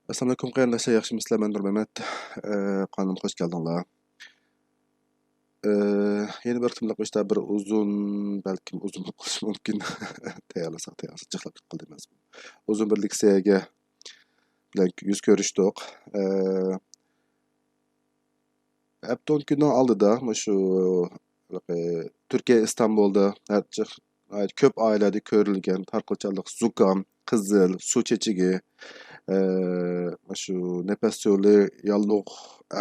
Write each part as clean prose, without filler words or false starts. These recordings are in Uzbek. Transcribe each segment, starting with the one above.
Assalamu alaykum qarindoshlar, yaxshimisizlar? Men Nur Mehmet. Kanalıma hoş geldinglar. Yeni bir tımlıq işte bir uzun, belki uzun qilish mumkin. Tayyorlasak jiqlab qildi emas. Uzun bir leksiyega bilan yuz ko'rishdik. Hafta kundan oldida shu Turkiya Istanbulda ko'p oilada ko'rilgan tarqalchalik zukam, qizil, suv chechigi, shu nafas yo'li yalluq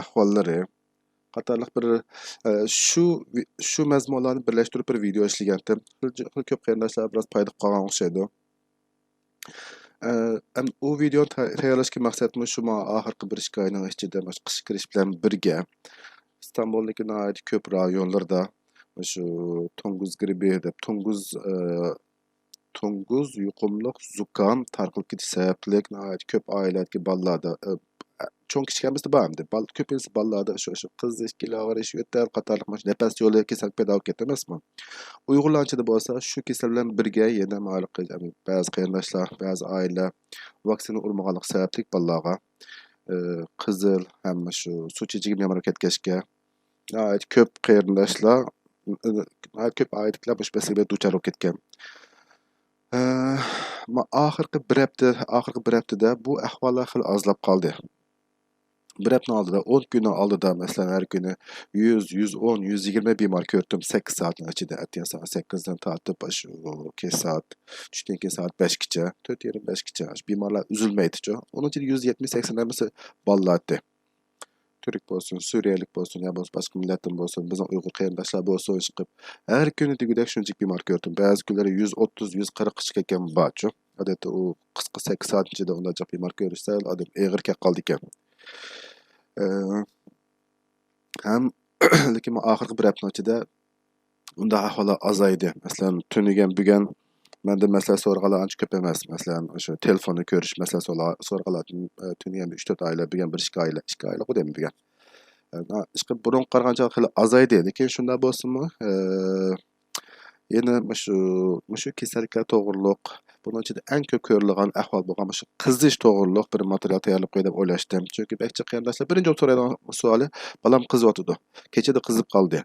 ahvollari qatorliq bir shu mazmunlarni birlashtirib bir video ishlagandim. Ko'p qarindoshlar biroz foyda qolgan o'xshaydi. U videoni tayyorlashga maqsadim shu oxirgi bir ikki oyning ichida qish kirish bilan birga Istanbuldagi ko'p rayonlarda shu to'ng'iz grippi deb to'ng'iz yuqumliq zukam tarqalib ketish sababli ko'p oilalarga bolalarda cho'ng kichkamizda bormidi. Ko'pincha bolalarda shu qizish, kilo og'rish, yo'tal qatorliq nafas yo'li kasallik paydo bo'lib ketdi emasmi? Uyg'urlarchada bo'lsa shu kasal bilan birga yana ba'zi qarindoshlar, ba'zi oilalar vaksina urmaganlik sababli bolalarga qizil hamma shu suv chechigim yamarib ketgachga ko'p qarindoshlar ko'p oilalar bu masalaga duchor bo'lib ketgan. Oxirgi bir haftada bu ahvollar xil ozlab qoldi. Bir hafta oldida 10 kun oldida masalan har kuni 100, 110, 120 bemor ko'rdim 8 soatning ichida. Ertaga soat 8 dan tortib shu kech soat tushdan keyin soat 5 gacha, 4:30 gacha bemorlar uzilmaydi-ku. Onun ichida 170-80 namasi bolalardi. Türk bo'lsin, Suriyalik bo'lsin, ya bo'lsa boshqa millatdan bo'lsin, bizning Uyg'ur qarindoshlar bo'lsin chiqib har kuni degudek shunchalik bemor ko'rdim. Ba'zi kunlari 130, 140 chiqib ketgan bor-ku. Odatda u qisqa 8 soat ichida unday bemor ko'rishsa, odam eg'ir kelib qoldi ekan. Ham lekin oxirgi bir hafta ichida unda ahvollar azaydi. Masalan, tunigan bugun menda masala so'rg'alar ancha ko'p emas. Masalan, o'sha telefonni ko'rish masalasi so'rg'alar tunigan 3-4 oila, bugun 1-2 oila, 2 oila qudem bugun. Ishqi burun qarag'ancha xil azaydi, lekin shunda bo'lsinmi, yana shu kasalliklar to'g'riliq bunun ichida eng ko'p ko'rilgan ahvol bo'lgan shu qizish to'g'riliq bir material tayyorlab qo'y deb o'ylashdim. Chunki barcha qarindoshlar birinchi so'raydigan savoli bolam qizyotdi. Kechada qizib qoldi.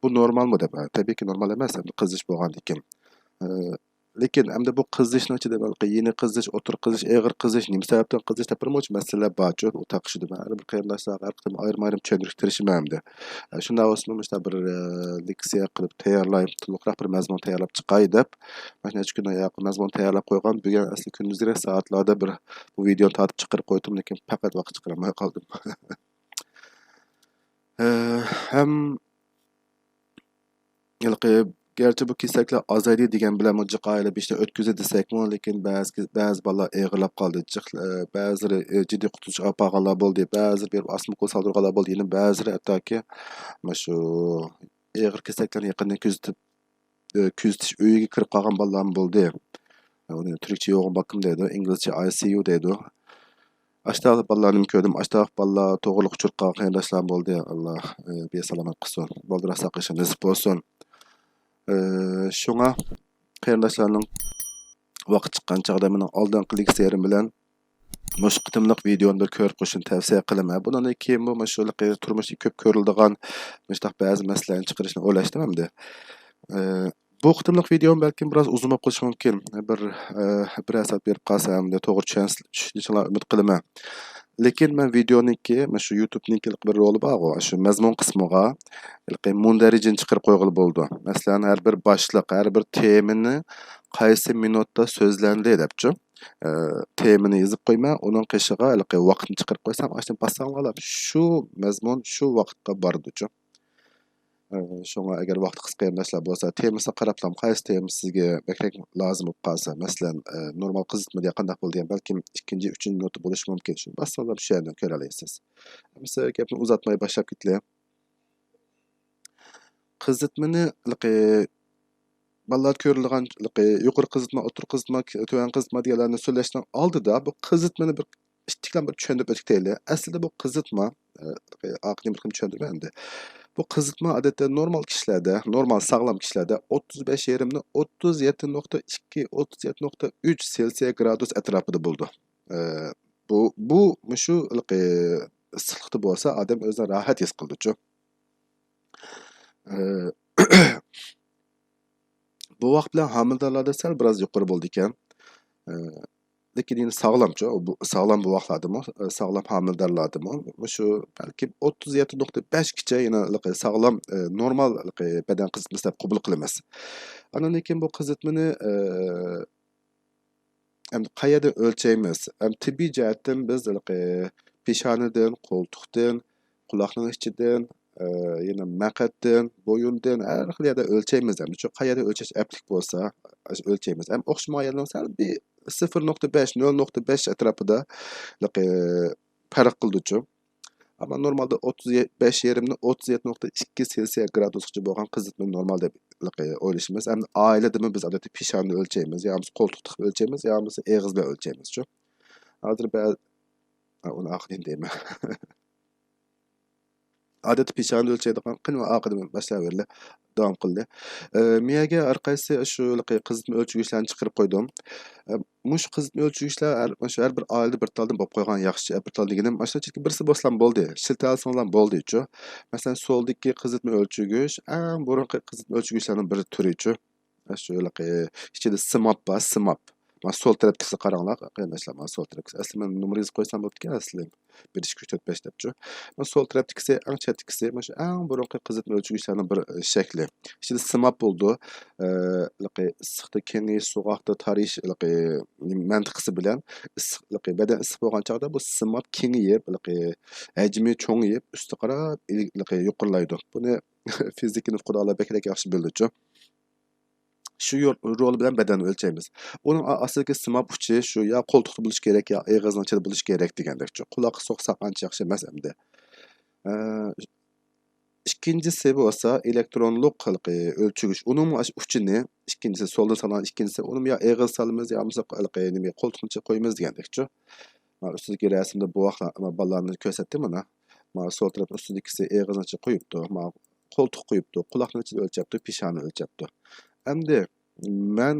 Bu normalmi deb. Tabiiyki normal emas, qizish bo'lgan ekan. Lekin hamda bu qizishning ichida yeni qizish, o'tir qizish, eg'ir qizish, nima sababdan qizish deb bir mo'ch masalalar bor-ku, u taqishdi. Har bir qarindoshlar har qism ayrim-ayrim tushuntirishimamdi. Shunda o'smim bir leksiya qilib tayyorlayib, to'liqroq bir mazmun tayyorlab chiqay deb mana necha kundan yaqin mazmun tayyorlab qo'ygan. Bugun asli kunduzgi soatlarda bir bu videoni tortib chiqarib qo'ydim, lekin faqat vaqt chiqarmay qoldim. Ham gerçi bu kasalliklar azaydi degan bilan jiq oila beshta o'tkazdi desakmi, lekin ba'zi bolalar eg'irlab qoldi. Ba'zilari jiddiy qutulishga olib qolganlar bo'ldi, ba'zilari bir asma qo'l soldirganlar bo'ldi, yana ba'zilari hattoki mana shu eg'ir kasalliklarni yaqindan kuzatish uyiga kirib qolgan bolalar bo'ldi. Uni turkcha yo'g'on boqim deydi, inglizcha ICU deydi. Ashtaaq bolalarni ko'rdim. Ashtaaq bolalar to'g'riliq uchirib qolgan qarindoshlar bo'ldi. Alloh besalomat qilsin. Boldirar saqlashi nasib bo'lsin. Şuna qarindoshlarning vaqt chiqqan chaqda mening oldingi leksiyarim bilan mush qitimliq videoni bir ko'rib qo'yishni tavsiya qilaman. Bundan keyin bu mashg'ullik turmushda ko'p ko'riladigan mushtaq ba'zi masalalarni chiqarishni o'ylashdim hamda. Bu qitimliq videom balkim biroz uzun bo'lib qolishi mumkin. Bir soat berib qolsam, to'g'ri tushunishinglarni umid qilaman. Lekin men videoniki, shu YouTube'niki bir roli bor, shu mazmun qismiga mundarijini chiqarib qo'yg'ili bo'ldi. Masalan, har bir boshliq, har bir temani qaysi minutda so'zlandi debchi. Temani yozib qo'yma, uning qishiga vaqtni chiqarib qo'ysam, ashni bassanglar shu mazmun shu vaqtga bordi-chi. Shunga agar vaqt qisqa qarindoshlar bo'lsa, temasiga qarablam qaysi tema sizga bakrak lozim bo'lib qolsa, masalan, normal qizitma degan qanday bo'ldi, balkim 2-3 minut bo'lishi mumkin. Shu bassalar shu yerdan ko'ra olasiz. Misol gapni uzatmay boshlab ketlar. Qizitmani bolalar ko'rilgan yuqori qizitma, o'tir qizitma, tuvan qizitma deganlarni so'zlashdan oldida bu qizitmani bir istiklan bir tushunib o'taylik. Aslida bu qizitma aqlim bir tushundirman endi. Bu qizitma odatda normal kishilarda, normal sog'lom kishilarda 35 yerimni 37.2, 37.3 Selsiya gradus atrofida bo'ldi. Bu mushu issiqlikda bo'lsa odam o'zini rohat his qildi-chu. Bu vaqt bilan homildorlarda sal biroz yuqori bo'ldi ekan. Lekin yine sağlamçı, bu sağlam bu vaxtlardımı, sağlam hamildorlardımı, şu belki 37.5 kiçe yine sağlam normal beden kızıtması dep qabul qilamiz. Anan lekin bu kızıtmani hem qayerda ölçeymiz? Hem tibbiy jihatdan biz peshanadan, qo'ltiqdan, quloqning ichidan, yana maqatdan, bo'yindan har xil yerda ölçeymiz. Hem shu qayerda ölçesh aplik bo'lsa, ölçeymiz. Hem o'xshamaganlar sal bir 0.5, 0.5 atrofida farq qildi-chu. Ama normalde 35 yerimni 37.2 Selsiya gradusgacha bo'lgan qizitma normal deb o'ylashimiz. Hem oiladami biz odatda peshonni o'lchaymiz, yo bo'lmasa qo'ltiqni o'lchaymiz, yo bo'lmasa eg'iz bilan o'lchaymiz-chu. Hozir uni aqlin deyman. Odatda peshonni o'lchaydigan qilma aqldan boshlayverlar. Davom qildi. Miyaga har qaysi shu qizitma o'lchgichlarni chiqarib qo'ydim. Mush qizitma o'lchgichlar har bir oilada bir taldan bo'lib qo'ygan yaxshi. Bir tal deganim mana birisi bo'lsam bo'ldi. Shiltalsanglar bo'ldi-chu. Masalan, soldagi qizitma o'lchgich, eng burunqi qizitma o'lchgichlarning biri turi-chu. Shu ichida simap bor, simap. Mana sol tarafkisi qaranglar, qarindashlar, mana sol tarafkisi. Asli men nomeringizni qo'ysam bo'lardi-ku asli. 1 2 3 4 5 debchu. Mana sol tarafkisi, eng chetdikisi, mana shu eng burunqi qizitma o'lchgichlarning bir shakli. Ichida simap bo'ldi. Issiqda kengayish, so'g'oqda tarish mantiqasi bilan badan issiq bo'lgan chog'da bu simap kengayib, hajmi cho'ngayib, usti qarab yuqorilaydi. Buni fizikani xudolar bekrak yaxshi bildi-chu. Şu rol bilan badanni o'lchaymiz. Uning asosiy simap uchi shu ya qo'ltiqda bo'lish kerak, ya eg'izning ichida bo'lish kerak degandek-chu. Quloq so'qsaq ancha yaxshi emas endi. İkincisi bo'lsa elektronlik o'lchgich. Uning uchini ikkinchisi soldan salan, ikkinchisi uni ya eg'iz solamiz, yo bo'lmasa qo'ltiqning ichiga qo'yamiz degandek-chu. Mana ustidagi rasmda bu vaqtlar bolalarni ko'rsatdim mana. Mana sol taraf ustidagisi eg'izning ichiga qo'yibdi, mana qo'ltiq qo'yibdi, quloqning ichida o'lchabdi, peshani o'lchabdi. Endi men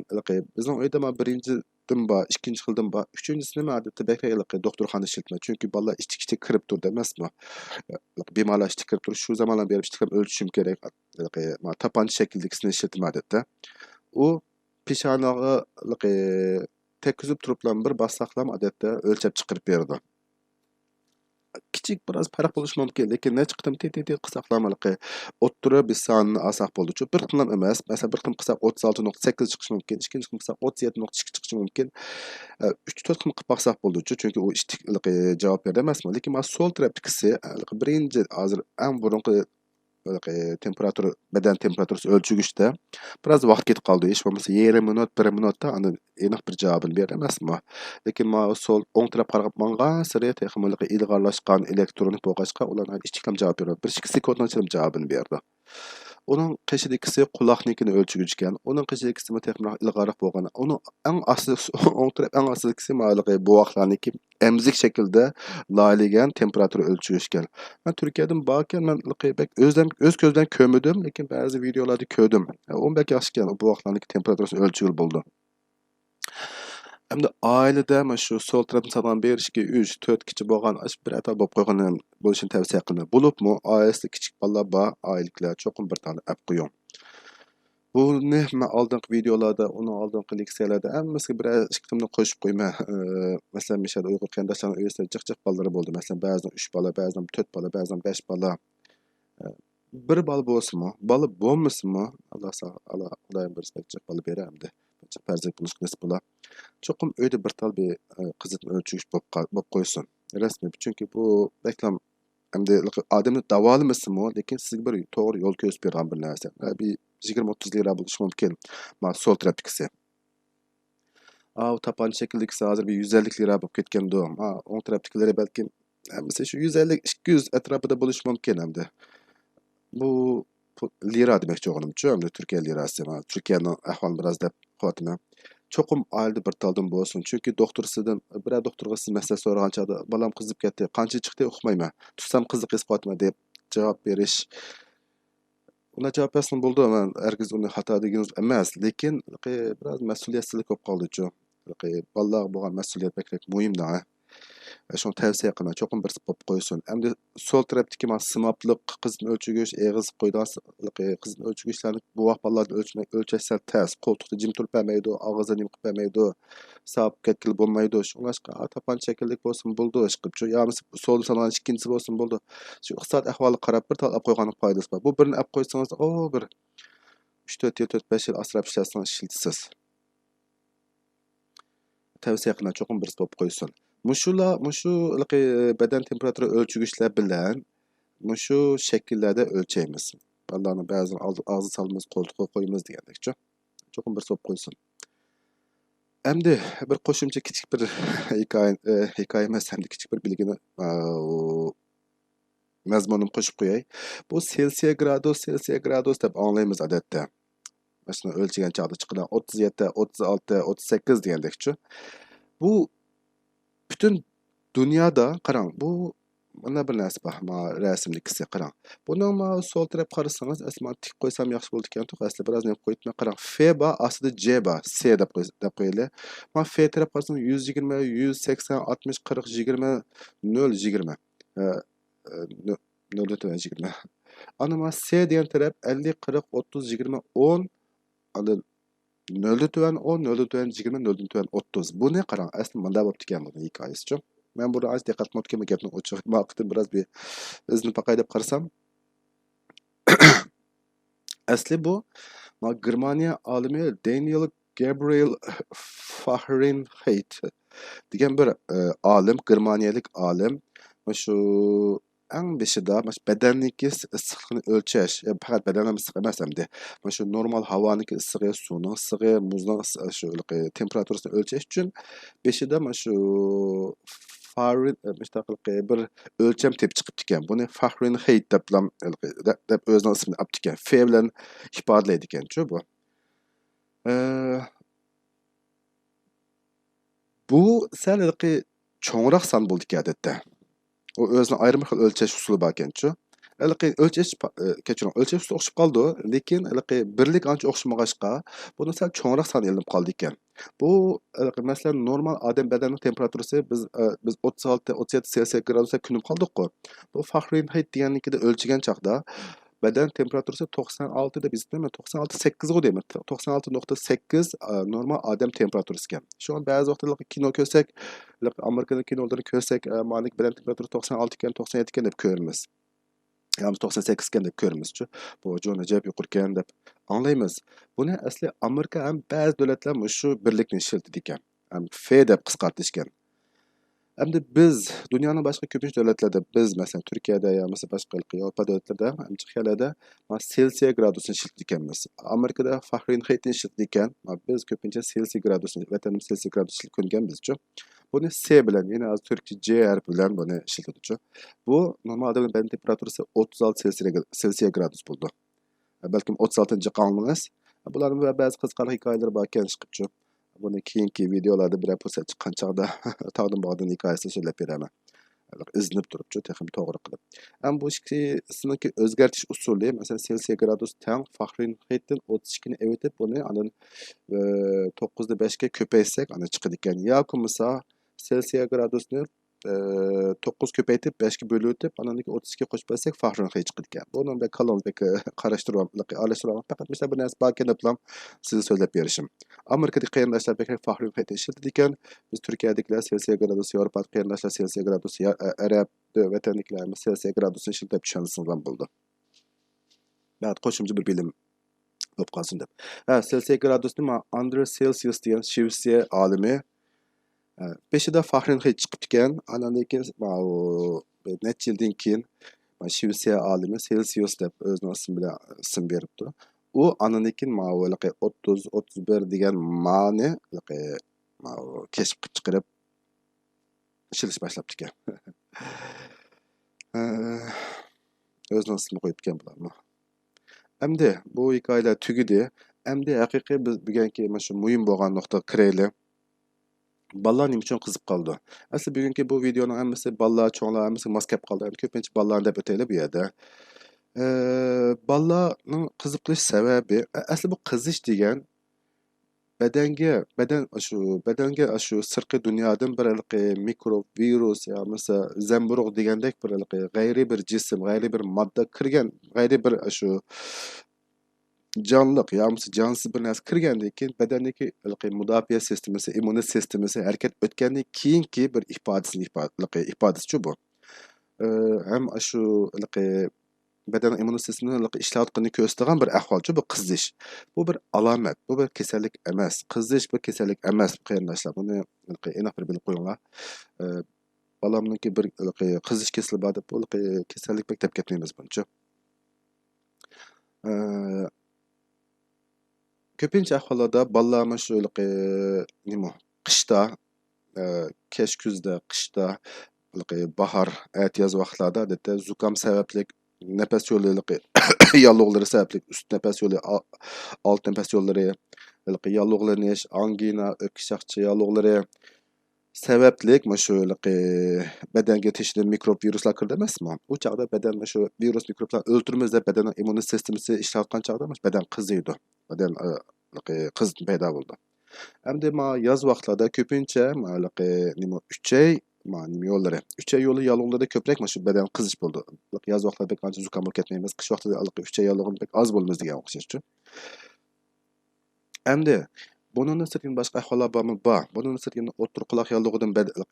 bizning uyda birinchidan bor, ikkinchi xildan bor, uchinchisi nima odatda bakteriya doktorxona ishlatma. Chunki bolalar ichki kirib turdi emasmi? Bemorlar ichki kirib turib, shu zamondan beri ishtirib o'lchishim kerak. Mana tapancha shakldagisini ishlatma odatda. U peshanaga tekizib turiblar bir bassaqlam odatda o'lchab chiqarib berdi. Kichik biroz farq bo'lishi mumkin, lekin necha qitim qisaqlamaligi o'ttira bir sonni olsak bo'ldi-chu. Bir qitim emas. Masalan, bir qitim qilsak 36.8 chiqishi mumkin, ikkinchi qitim qilsak 37.2 chiqishi mumkin. 3-4 qitim qilib baksak bo'ldi-chu, chunki u javob berdi emasmi? Lekin mana sol tarafdagisi birinchi hozir eng burunqi temperatura, badan temperaturasi o'lchgichda biroz vaqt ketib qoldi. Hech bo'lmasa 20 minut, 1 minutda aniq bir javobini berdi emasmi? Lekin mana sol o'ng taraf qarab mangan sari texnologiya ilg'orlashgan elektronik bo'lg'achqa ular ichkilam javob berdi. 1-2 sekunddan ichida javobini berdi. Onun qishidagisi quloqnikini o'lchgich ekan. Uning qishidagisi texnik ilg'orroq bo'lgan. Uni eng asosiy o'ng taraf eng asosiysi ma'lumot bu vaqtlarniki emzik shaklda loyilagan temperatura o'lchgich ekan. Men Turkiyadan borgan men o'z ko'zdan ko'rmadim, lekin ba'zi videolarda ko'rdim. U bek yaxshi ekan. Bu vaqtlarniki temperaturasi o'lchgil bo'ldi. Hem de ailede ama şu sol tarafını salan 1, 2, 3, 4 kiçi bo'lgan bir atal bo'lib qo'ygan bo'lishini tavsiya qilaman. Bo'libmi oilasida kichik bolalar bor, oilalar cho'qim bir tane olib qo'ying. Buni men oldingi videolarda, uni oldingi leksiyalarda hammasiga bir ikkitimni qo'shib qo'yman. Masalan, mishada Uyg'ur qarindoshlarning uyasida jiq-jiq bolalari bo'ldi. Masalan, ba'zan 3 bola, ba'zan 4 bola, ba'zan 5 bola. Bir bola bo'lsinmi, bola bo'lmasmi? Alloh Xudoyim bir jiq bola beramdi. Farzand bo'lish nasib bo'lar. Cho'qim uyda bir tal bir qizitma o'lchgich bo'lib qo'ysin. Rasmiy, chunki bu reklam hamda odamni davolamasmi, lekin sizga bir to'g'ri yo'l ko'rsatib bergan bir narsa. Bir 20-30 lira bo'lishi mumkin. Mana sol tarafdagisi. Tapancha shakldagisi hozir bir 150 lira bo'lib ketgandi. O'ng tarafdagilari balki hamisi shu 150-200 atrofida bo'lishi mumkin hamda. Bu lira demek çoğunumcu, hem de Türkiye lirası. Türkiye'nin ahvalini biraz dep qo'yatman. Cho'qim oilada bir taldan bo'lsin. Chunki doktorsidan bir doktorga siz masala so'ragan chog'da bolam qizib ketdi, qancha chiqdi uqmayman. Tutsam qiziq his qilyapman deb javob berish. Una javob bersin bo'ldi, men hargiz uni xato deganingiz emas, lekin biroz mas'uliyatsizlik bo'lib qoldi-chu. Ballar bo'lgan mas'uliyat bekrak muhimda. Şunu tavsiye qilman, cho'qim bir bo'lib qo'ysin. Endi sol tarafdagi mana simopliq, qizni o'lchagich, eg'iz qo'ygan qizni o'lchagichlarini bu vaqt ballarni o'lchashsa tez, qo'ltiqda jim turib bermaydi, og'zini nim qilib bermaydi, sap ketkil bo'lmaydi. Shunga tapan shakllik bo'lsin bo'ldi, ish qilibchi. Ya sol sanani ikkinchisi bo'lsin bo'ldi. Shu iqtisod ahvoli qarab bir tal olib qo'yganing foydasi bor. Bu birini olib qo'ysangiz, bir 3-4 yil, 4-5 yil asrab ishlatsangiz ishlatasiz. Tavsiye qilaman, cho'qim bir bo'lib qo'ysin. Mushu badan temperaturi ölçügüçler bilen mushu şekillerde ölçeymiz. Ballarni ba'zan ağzı salmız, koltuğa koyumuz degandekçi. Cho'qim bir so'p qo'ysin. Endi bir qo'shimcha kichik bir hikoya emas, hamda kichik bir bilgini mazmunini qo'shib qo'yay. Bu Celsius gradus deb anglaymiz odatda. Mana shuni o'lchagan chog'da chiqqan 37, 36, 38 degandekçi. Bu bütün dünyada qarang, bu mana bir narsa bor, rasmlikisi qarang. Buni sol taraf qarasangiz, asman tik qo'ysam yaxshi bo'ldi ekan, to'g'ri biroz nima qo'yibman, qarang. F bor, aslida J bor, C deb qo'yaylik. Mana F taraf qarasangiz 120, 180, 60, 40, 20, 0, 20. 0.20. Ana mana C degan taraf 50, 40, 30, 20, 10. Ana 0.10, 0.20, 0.30. Bu ne qarang? Aslında manda bo'lib ekan bu hikoyasi-chi. Men buni az diqqat qilib gapni ochiq vaqtda biroz bir izni paqay deb qarasam. Asli bu Germaniya olimi Daniel Gabriel Fahrenheit degan bir olim, germaniyalik olim. Shu eng beshida badanniki issiqlikni o'lchash, faqat badanning issiq emas hamda shu normal havaniki issig'i, suvning issig'i, muzning shu temperaturasini o'lchash uchun beshida shu bir o'lcham tep chiqib ekan. Buni Fahrenheit deb o'zining ismini olib ekan. F bilan ifodalaydi ekan-chu bu. Bu sal cho'ngroq son bo'ldi odatda. O özünə ayrı bir ölçəş usulu var ekan-chu. Ölçəş usulu o'xshab qoldi, lekin birlik ancha o'xshamag'achqa buni sal cho'ngroq son ilinib qoldi ekan. Bu masalan normal odam badanining temperaturasi biz 36, 37 Selsius gradusda kunib qoldik-ku. Bu Fahrenheit degannikida o'lchagan chaqda badan temperaturasi 96 deb izlayman, 96.8 go deyman. 96.8 normal odam temperaturasi ekan. Şu an ba'zi vaqtlarda kino ko'rsak, Amerikada kinolarini ko'rsak, ma'nik badan temperaturasi 96 ekan, 97 ekan deb ko'ramiz. Yani 98 ekan deb ko'ramiz-chu. Bu jo'n ajab yuqori ekan deb anglaymiz. Buni asli Amerika ham ba'zi davlatlar shu birlikni ishlatdi ekan. Ham F deb qisqartishgan. Endi biz dunyoning boshqa ko'pincha davlatlarda biz masalan Turkiyada yo boshqa Yevropa davlatlarida ancha xiyalada Celsius gradusini ishlatib ekanmiz. Amerikada Fahrenheitni ishlatib ekan. Biz ko'pincha Celsius gradusini, vatanimiz Celsius gradusini ishlatib ko'rganmiz-chu. Buni C bilan, yine az Türkçe C harfi bilan buni ishlatadi-chu. Bu normal odamning badan temperaturasi 36 Celsius gradus bo'ldi. Balkim 36-chi qonimiz. Bularning ba'zi qiziqarli hikoyalar bor ekan chiqibchi. Buni keyingi videolarda bir episod chiqqan chog'da taqdim bo'lgan hikoyasini so'zlab beraman. Iznib turibchi, texim to'g'ri qilib. Ham bu ikkisiniki o'zgartish usuli, masalan Celsius gradus teng Fahrenheitdan 32 ni evitib buni anan 9'da 5'ga ko'paysak ana chiqadi ekan. Yoki misol Celsius gradusni 9 ko'paytib 5 ga bo'lib o'tib, ananiki 32 qo'shib qo'ysak Fahrenheit chiqadi ekan. Buni ben kalonbek aralashtirib faqat mesela bir narsa bor ekan deb sizga so'zlab berishim. Amerikadagi qarindoshlar Fahrenheit ishlatadi ekan. Biz Turkiyadagilar Celsius gradus, Yevropa qarindoshlar Celsius gradus, Arab vatandaşlarimiz Celsius gradusini ishlatib tushunsangiz bo'ldi. Bat qo'shimcha bir bilim bo'lib qolsin deb. Celsius gradusni Andre Celsius degan Shvetsiya olimi beshida Fahrenheit chiqib ekan. Lekin necha yildan keyin Shvetsiya olimi Celsius deb o'zining ismi bilan ism beribdi. U ananikin 30, 31 degan ma'ni keşf qilib chiqarib ishlash boshlabdi ekan. O'zining ismini qo'yib ekan bularni. Endi bu hikoyalar tugidi. Endi haqiqiy biz bugungi mana shu muhim bo'lgan nuqtaga kiraylik. Ballar nima uchun qizib qoldi? Asli bugungi bu videoning hammasi ballar, cho'nglar hammasi maskab qoldi. Ko'pincha ballar deb o'taylik bu yerda. Ballarning qizib qolish sababi, asli bu qizish degan bedenge şu sırkı dünyadan bir mikrob, virüs ya mesela zemburug degandek bir gayri bir cisim, gayri bir madde kirgen, gayri bir şu canlılık ya mesela cansız bir narsa kirgendan keyin bedendeki mudofaa sistemasi, immunitet sistemasi hareket ötgandan keyinki bir ifodasi şu bu. Hem şu beden immunitet sistemini ishlayotganini ko'rsatadigan bir ahvolchi bu qizish. Bu bir alomat, bu bir kasallik emas. Qizish bir kasallik emas qarindoshlar. Buni aniq bir bilib qo'yinglar. Balamniki bir qizish kasali bor deb bu kasallik deb ketmaymiz buncha. Ko'pincha ahvollarda bolalarni shu nima qishda, kech kuzda, qishda, bahor, yoz vaqtlarida odatda zukam sababli nafas yo'llari yalloqlari sababli ust nafas yo'li, alt nafas yo'llari, yalloqlanish, angina, o'kishaqchi yalloqlari sabablik shu badanga teshilgan mikrob viruslar kirdi emasmi? U chaqda badan shu virus mikroblarni o'ldiramiz deb badan immunitet sistemasi ishlayotgan chaqda badan qiziydi. Badan qiz paydo bo'ldi. Hamda yoz vaqtlarida ko'pincha nima 3 oy nima yo'llari 3 oy yo'li yalloqlarda ko'proq shu badan qizish bo'ldi. Yoz vaqtlarida qancha zukam bo'lib ketmaymiz, qish vaqtida 3 oy yalloqim pek oz bo'lmiz degan o'xshashchi. Hamda bunun sirtin boshqa ahvollar bormi? Bor. Bunun sirtin o'tir quloq yallig'idan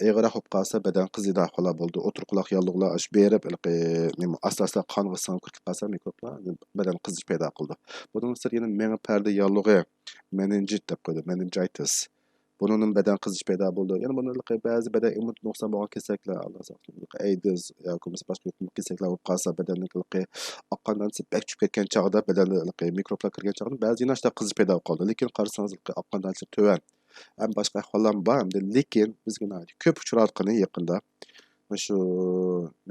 eg'ira bo'lib qolsa badan qizida ahvollar bo'ldi. O'tir quloq yallig'lar ash berib nima asosda qonga singib kirib qolsa mikroblar badan qizish paydo qildi. Bunun sirtin menga parda yallig'i meningit deb qo'ydi, meningitis. Bunun badan qizish paydo bo'ldi. Yana buni ba'zi badan immunitet nuqson bo'lgan kasalliklar, Alloh saqlasin, AIDS yoki boshqa kasalliklar bo'lib qolsa badanniki oqqondan bak tushib ketgan chog'da badanda mikroblar kirgan chog'da ba'zi yo'nalishda qizish paydo qoldi. Lekin qarasangiz oqqondan to'van. Ham boshqa ahvollar bor hamda lekin bizga ko'p uchrayotgani yaqinda shu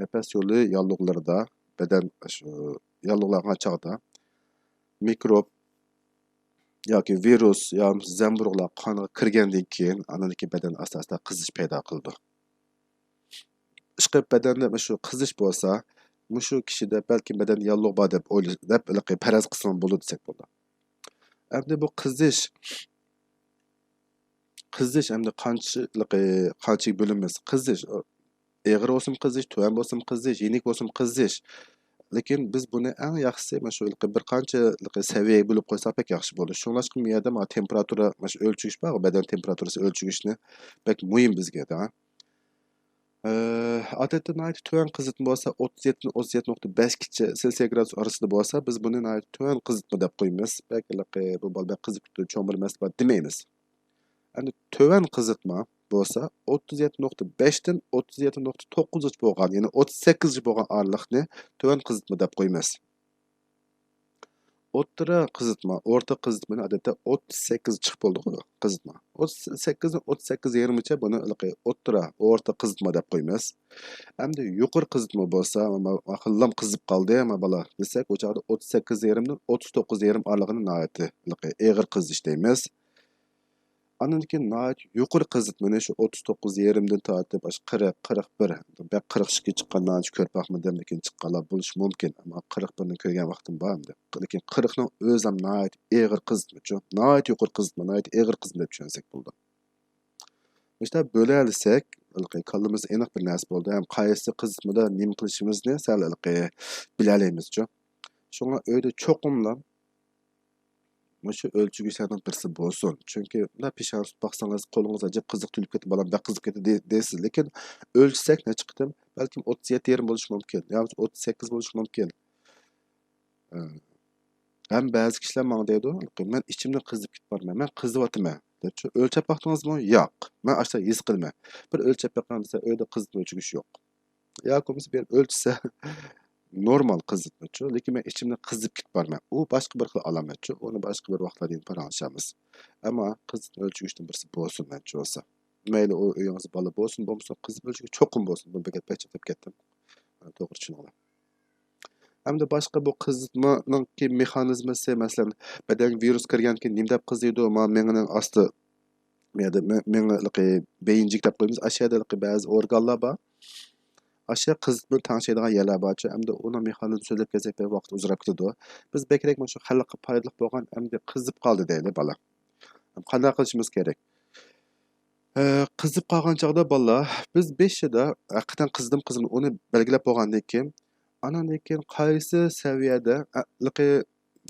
nafas yo'li yalloqlarida badan shu yalloqlangan chog'da mikrob yoki virus yoki zamburug'lar qonga kirgandan keyin anadagi badan asosida qizish paydo qildi. Ishqib badanda shu qizish bo'lsa, shu kishida balki badan yalloq bor deb o'ylab faraz qilsam bo'ladi desak bo'ladi. Endi bu qizish endi qancha bo'linmas qizish, eg'ir bo'lsin qizish, tuvan bo'lsin qizish, yenik bo'lsin qizish. Lekin biz buni eng yaxshisi shu bir qancha saviyaga bo'lib qo'ysak pek yaxshi bo'ladi. Shuningla bu yerda temperatura o'lchash bor, badan temperaturasi o'lchashni pek muhim bizga da. Odatda tuvan qizitma bo'lsa 37.5 Selsiy gradus orasida bo'lsa, biz buni tuvan qizitma deb qo'yamiz. Balki bu bola qizib cho'milmas deb demaymiz. Endi tuvan qizitma bo'lsa 37.5 dan 37.9 bo'lgan, ya'ni 38 bo'lgan oraliqni tuvan qizitma deb qo'yamiz. O'rta qizitmani odatda 38 chiqib bo'ldi qizitma. 38 dan 38,5 buni o'rta qizitma deb qo'yamiz. Hamda yuqori qizitma bo'lsa, xillam qizib qoldi, bola desak, o chaqda 38,5 dan 39,5 oralig'ini eg'ir qizish deymiz. Andan keyin yuqori qizitmani shu 39,5 dan tortib 40, 41, 42 chiqqandan ko'rpaqmi demdan chiqqanlar bo'lishi mumkin. Ammo 41 ni ko'rgan vaqtim bor endi. Lekin 40 ning o'zi ham eg'ir qizitma, yuqori qizitma, eg'ir qizitma deb tushunsak bo'ldi. İşte böyle alsak, kalımız aniq bir narsa bo'ldi. Ham qaysi qizitmada nima qilishimizni sal bilalaymiz. Shunga uyda cho'qimlab shu o'lchigishlardan birisi bo'lsin. Chunki peshon tutib baqsangiz qo'lingizga jib qiziq tulib ketib bolam baq qizib ketdi deysiz. Lekin o'lchsak necha qitim? Balkim 37,5 bo'lishi mumkin, yoki 38 bo'lishi mumkin. Ham ba'zi kishilar menga deydi, men ichimdan qizib ketib borman, men qizyapman deb o'lchab baqdingizmi? Yo'q. Men ashta his qilmayman. Bir o'lchab baqgan desa, uyda qizib o'lchigish yo'q. Yoki bir o'lchsa normal qizitmachi, lekin men ichimdan qizib ketib borman. U boshqa bir xil alomatchi, uni boshqa bir vaqtlarda paranglashamiz. Ammo qizitma o'lchigishdan birisi bo'lsin mencha bo'lsa. Mayli u uyingizda bola bo'lsin, bo'lmasa qizib o'lchigish cho'qim bo'lsin. Buni bekat paychab ketdim. To'g'ri tushuninglar. Hamda boshqa bu qizitmaning mexanizmasi, masalan, badan virus kirgandan keyin nima deb qiziydi? Menga osti menga beyinjik deb qo'yamiz. Ashada ba'zi organlar bor. Aşağı qizitma tangshaydigan yerlar bor. Hamda uni mexanizmi so'zlab kelsak vaqt uzrab ketadi. Biz bekrak shu xalqqa foydali bo'lgan hamda qizib qoldi deydi bola. Qanday qilishimiz kerak? Qizib qolgan chog'da bolalar biz 5 yilda haqiqatan qizdim uni belgilab bo'lgandan keyin anandan keyin qaysi saviyada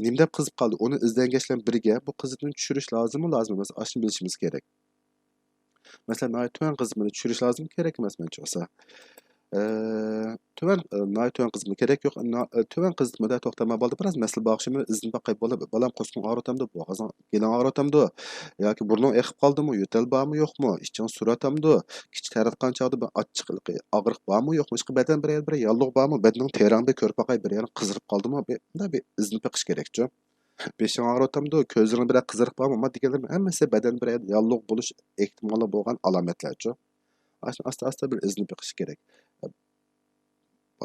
nima deb qizib qoldi uni izlangachlar birga bu qizni tushirish lozimmi lozim emas ashuni bilishimiz kerak. Masalan, tuvan qizimini tushirish lozim kerak emas menimcha bo'lsa. Tuvan qizimni kerak yo'q. Tuvan qizimda to'xtamay bo'ldi biroz masal boqishimni izin baqay bolam qo'sqin og'ritamdi, bo'g'azing gelin og'ritamdi yoki burning eqib qoldimi, yo'tal bormi yo'qmi, iching suratamdi, kich taratgan chog'da bir achchiqlik, og'riq bormi yo'qmi, ishqi badan bir yalliq bormi, badning terangda ko'rib baqay bir yana qizirib qoldimi, bunday bir izin beqish kerakchi. Beshing og'ritamdi, ko'zing bir qiziriq bormi, ama deganlar hammasi badan bir yalliq bo'lish ehtimoli bo'lgan alomatlarchi. Asta bir izin beqish kerak.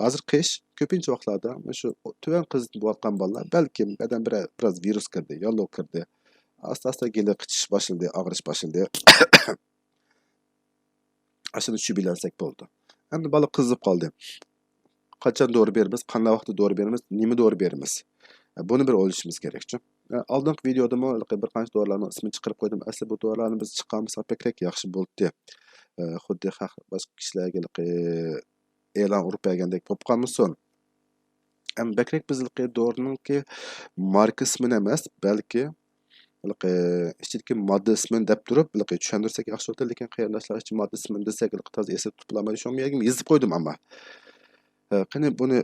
Hozir qish ko'pincha vaqtlarda shu tuvan qiz bo'layotgan bolalar balkim badan biroz virus kirdi, yalliq kirdi. Asta geli qichish boshladi, og'rish boshladi. Ashuni tushib bilansak bo'ldi. Endi bola qizib qoldi. Qachon dori beramiz, qanday vaqtda dori beramiz, nima dori beramiz? Buni bir o'ylashimiz kerakchi. Oldingi videoda bir qancha dorilarning ismini chiqarib qo'ydim. Asli bu dorilarni biz chiqqanmiz pekrak yaxshi bo'ldi. Xuddi boshqa kishilarga e'lon urib bergandek bo'lib qolmasin. Bekrak bizilqi dorininki marka ismini emas, balki ichidagi modda ismini deb turib, tushuntirsak yaxshi bo'ladi, lekin qarindoshlar uchun modda ismini desak, toza esda tutib olmay shomiyagim yozib qo'ydim amma. Qani buni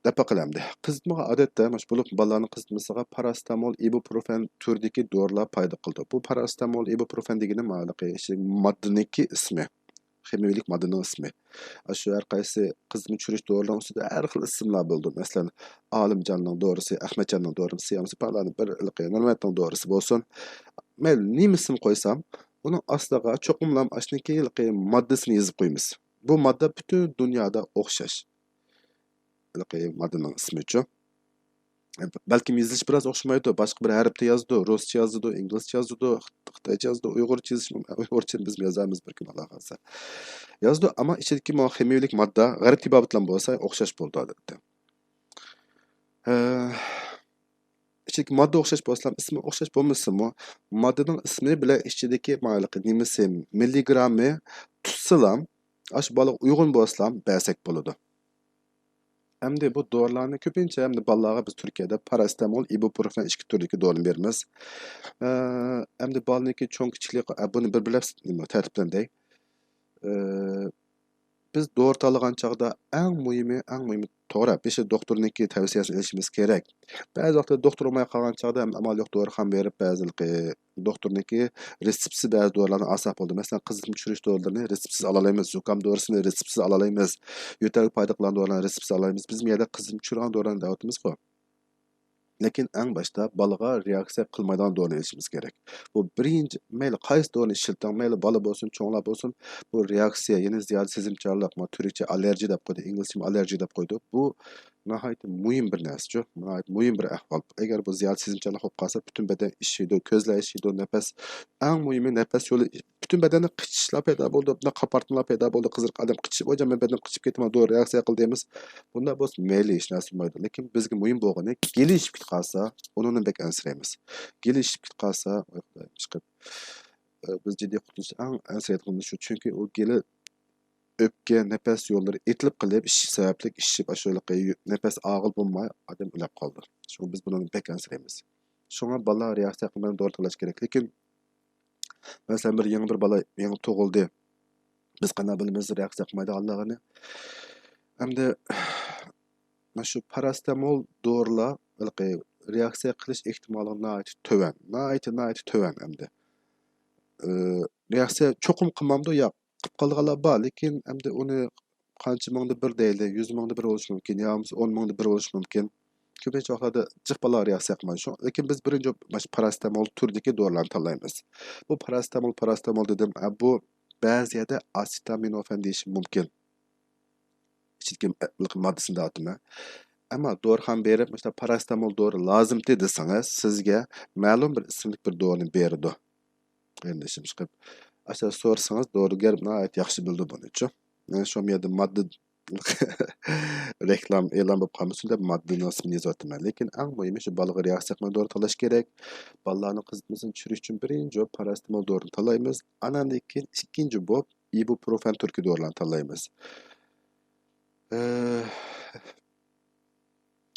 deb qilamdi. Qizitmaga odatda mana bo'lib bolalarning qizitmasiga parastamol, ibuprofen turdagi dorilar paydo qildi. Bu parastamol, ibuprofen degani moddaniki ismi. Ximiyalik moddaning ismi. Shu har qaysi qizni tushirish dorilarning ustida har xil ismlar bo'ldi. Masalan, Olimjonning dorisi, Ahmadjonning dorisi, yamsi parlani bir Nurmatning dorisi bo'lsin. Men nima ism qo'ysam, uning ostiga cho'qimlam ashniki moddasini yozib qo'yamiz. Bu modda butun dunyoda o'xshash. Moddaning ismi-chi. Balkim yozish biroz o'xshamaydi. Boshqa bir harfda yozdi, ruscha yozdi, inglizcha yozdi, xitoycha yozdi, uyg'urcha yozish mumkin. Uyg'urcha biz yozamiz bir kun Alloh xolsa. Yozdi, ammo ichidagi ximiyalik modda g'arb tibobat bilan bo'lsa o'xshash bo'ldi odatda. İçideki modda o'xshash bo'lsa, ismi o'xshash bo'lmasa-mu, moddaning ismi bilan ichidagi nimasi, milligrammi tutsalam, ash baliq uyg'un bo'lsa, bersak bo'ladi. Hamda bu dorilarni ko'pincha hamda bolalarga biz Turkiyada parastamol, ibuprofen ikki turdagi dorini beramiz. Hamda bolalarniki cho'ng kichiklik buni bir-birlab tartiblanday. Biz dori tanlagan chog'da eng muhimi to'g'ri, besh doktorniki tavsiyasini olishimiz kerak. Ba'zi vaqtda doktor olmay qolgan chog'da amal yo'q dori ham berib, ba'zi doktorniki retseptsiz ba'zi dorilarni olsak bo'ldi. Masalan, qizni tushirish dorilarini retseptsiz ola olamiz, zukam dorisini retseptsiz ola olamiz, yo'tal paydo qilgan dorilarni retseptsiz ola olamiz. Biz bu yerda qizni tushirgan dorilarni deyapmiz-ku. Lekin eng boshda bolaga reaksiya qilmaydigan dorini olishimiz kerak. Bu birinchi mayli qaysi dorini ishlatang, mayli bola bo'lsin, cho'nglar bo'lsin, bu reaksiya, ya'ni ziyod sezimchanlik, turkicha allergiya deb qo'ydi, inglizcha allergiya deb qo'ydi. Bu nihoyat muhim bir narsa-ku, nihoyat muhim bir ahvol. Agar bu ziyod sezimchanlik bo'lib qolsa, butun badan ishlaydi, ko'zlar ishlaydi, nafas, eng muhimi nafas yo'li, butun badanni qichishlar paydo bo'ldi, qapartmalar paydo bo'ldi, qiziriq odam qichib, o'jam badan qichib ketma, do'ri reaksiya qil deymiz. Bunda bo'lsa mayli hech narsa bo'lmaydi. Lekin bizga muhim bo'lgani gelishib ketib qolsa, unini bek ansiraymiz. Gelishib ketib qolsa, chiqib biz jiddiy qutulish ansirayotganimiz shu, chunki u geli o'pka, nafas yo'llari etilib qilib, ish sababli ishib ashulaqa nafas og'il bo'lmay odam o'lib qoldi. Shu biz buni bek ansiraymiz. Shunga bolalar reaksiya qilmadan dori tanlash kerak. Lekin masalan bir yangi bir bola yangi tug'ildi. Biz qanday bilamiz reaksiya qilmaydiganligini? Hamda mana shu parastamol dorilar reaksiya qilish ehtimoli nihoyat to'van hamda. Reaksiya cho'qim qilmamdi yo'q. Qilib qolganlar bor, lekin hamda uni qancha mingda bir deydi, 100 mingda bir bo'lishi mumkin, yoki 10 mingda bir bo'lishi mumkin. Ko'pincha vaqtlarda jiq bolalar reaksiya qilmaydi. Lekin biz birinchi mana parastamol turdagi dorilarni tanlaymiz. Bu parastamol dedim, bu ba'zida acetaminofan deyish mumkin. Ichidagi moddasini aytdim. Ammo dori ham berib, mana parastamol dori lozim desangiz, sizga ma'lum bir ismli bir dorini berdi. Endi chiqib, aslida so'rasangiz dorigar nihoyat yaxshi bildi buni-chi. Men shu yerda modda reklam e'lon bo'lib qolmasin deb moddiy nosibini yozyapman. Lekin eng muhimi shu balaga reaksiya qilma dori tanlash kerak. Balalarning qizitmasini tushirish uchun birinchi bo'lib parastamol dorini tanlaymiz. Andan keyin ikkinchi bo'lib ibuprofen turki dorilarni tanlaymiz.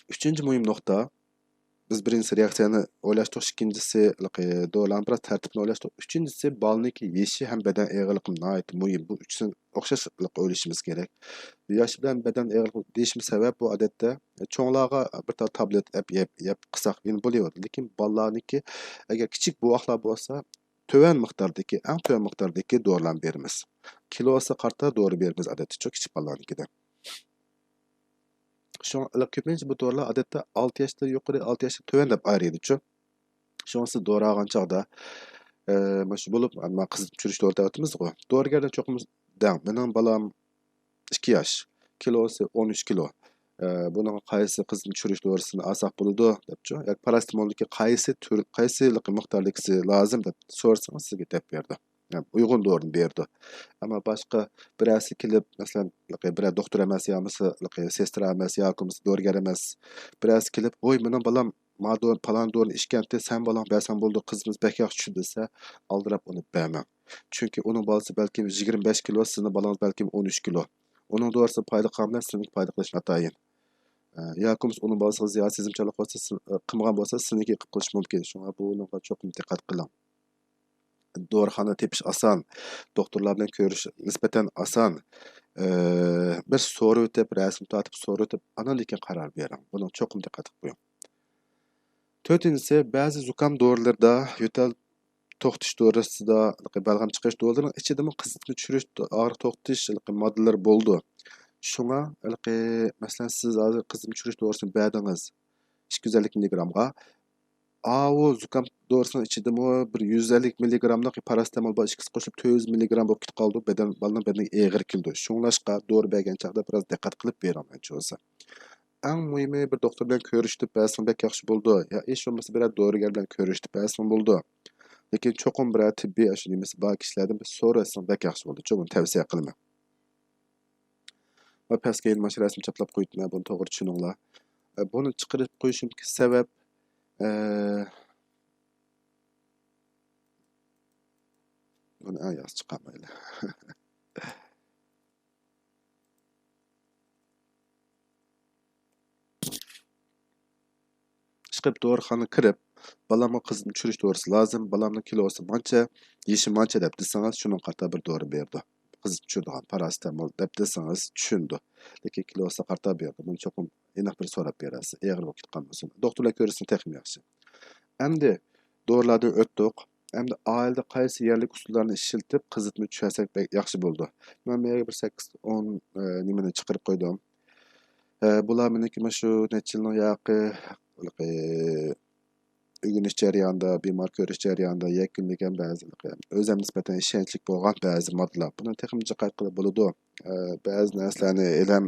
Üçüncü muhim nokta, biz birincisi reaksiyani o'ylashdik, ikkinchisi dorilarni biroz tartibni o'ylashdik. Uchinchisi balniki yeshi ham badan eg'irligi nihoyat muhim. Bu uchisini o'xshash o'ylashimiz kerak. Yosh bilan badan eg'irligi deyishimiz sabab bu odatda cho'nglarga bir tablet yeb qilsak endi bo'laydi. Lekin balalarniki agar kichik buvoqlar bo'lsa, töven miqdordagi, eng töven miqdordagi dorilarni beramiz. Kilosi qarta dori beramiz odatda çok kichik balalarnikida. Şu ko'pincha bu dorilar odatda 6 yoshdan yuqori, 6 yoshdan tuvan deb ayrıydi-chu. Shunisi dori olgan chog'da mana shu bo'lib, mana qizib tushirish dori deyapmiz-ku. Dorigardan cho'qimiz dang. Mening balam 2 yosh, kilosi 13 kilo. Buning qaysi qizib tushirish dorisini olsak bo'ladi debchi. Yoki parastamolniki qaysi miqdorlikisi lozim deb so'rasangiz sizga deb berdi. Yani uygun doğrunu berdi. Ama başka birisi kelip, mesela bir doktor emas ya sestra emas ya doğrugar emas. Birisi kelip, "Oy, mening balam madon falan doğrunu işkentde sen balam bersen buldu kızımız bek yaxşı dese, aldırap onu bermem. Çünkü onun balası belki 25 kilo, sizin balanız belki 13 kilo. Onun doğrusu paylı qamlar, sizin paylı qilishni atayın. Yakımız onun balası ziyade sezimçilik olsa, qilmagan bo'lsa, sizniki qilib qilish mumkin. Şuna bunga cho'qim diqqat qiling. Doğruxana tepish asan, doktorlar bilan ko'rish nisbatan asan. Bir so'ri o'tib, rasm tortib, so'ri o'tib, andan keyin qaror bering. Buni cho'qim diqqat qilib qo'ying. To'rtinchisi, ba'zi zukam dorilarda, yo'tal to'xtish dorisida, balg'am chiqish dorilarining ichidami qizitma tushirish, og'riq to'xtish moddalar bo'ldi. Shunga, masalan, siz hozir qizitma tushirish dorisini berdingiz 250 mg. O zukam dorisinin içidimi bir 150 mg parastamol bor, ikkisi qo'shilib 400 mg bo'lib ketib qoldi. Balaning bedeniga eg'ir keldi. Shunglashqa dori bergan chaqda biroz diqqat qilib beraman bo'lsa. Eng muhimi bir doktor bilan ko'rishib, ba'zan bek yaxshi bo'ldi. Ya hech bo'lmasa bir dorigar bilan ko'rishib, ba'zan bo'ldi. Lekin cho'qim bir tibbiy ashunimisi bor kishilardan bir so'rasam bek yaxshi bo'ldi. Buni tavsiya qilaman. Va pastga ilmash rasm chaplab qo'yibman, buni to'g'ri tushuninglar. Buni chiqarib qo'yishimga sabab buni ayaz chiqamaydi. Chiqib dorixona kirib, balamga qizimni tushirish dorisi lozim, balamning kilosi mancha, yeshi mancha deb desangiz, shunga qarta bir dori berdi. Qizib tushirdigan parastamol deb desangiz tushundi. Lekin kilosi qarta berdi. Buni cho'qim aniq bir so'rab berasiz. Eg'ir bo'lib ketgan bo'lsin. Doktorlar ko'rishni texnik yaxshi. Endi dorilardan o'tdik. Endi oilada qaysi yerlik usullarni ishlatib qizitma tushirsak yaxshi bo'ldi. Men menga bir 8-10 nimani chiqarib qo'ydim. Bular meniki mana shu necha yilning yoqi o'rganish jarayonida, bemor ko'rish jarayonida yakunlagan ba'zi o'zim nisbatan ishonchli bo'lgan ba'zi moddalar. Buni texnik jihat qilib bo'ladi. Ba'zi narsalarni elam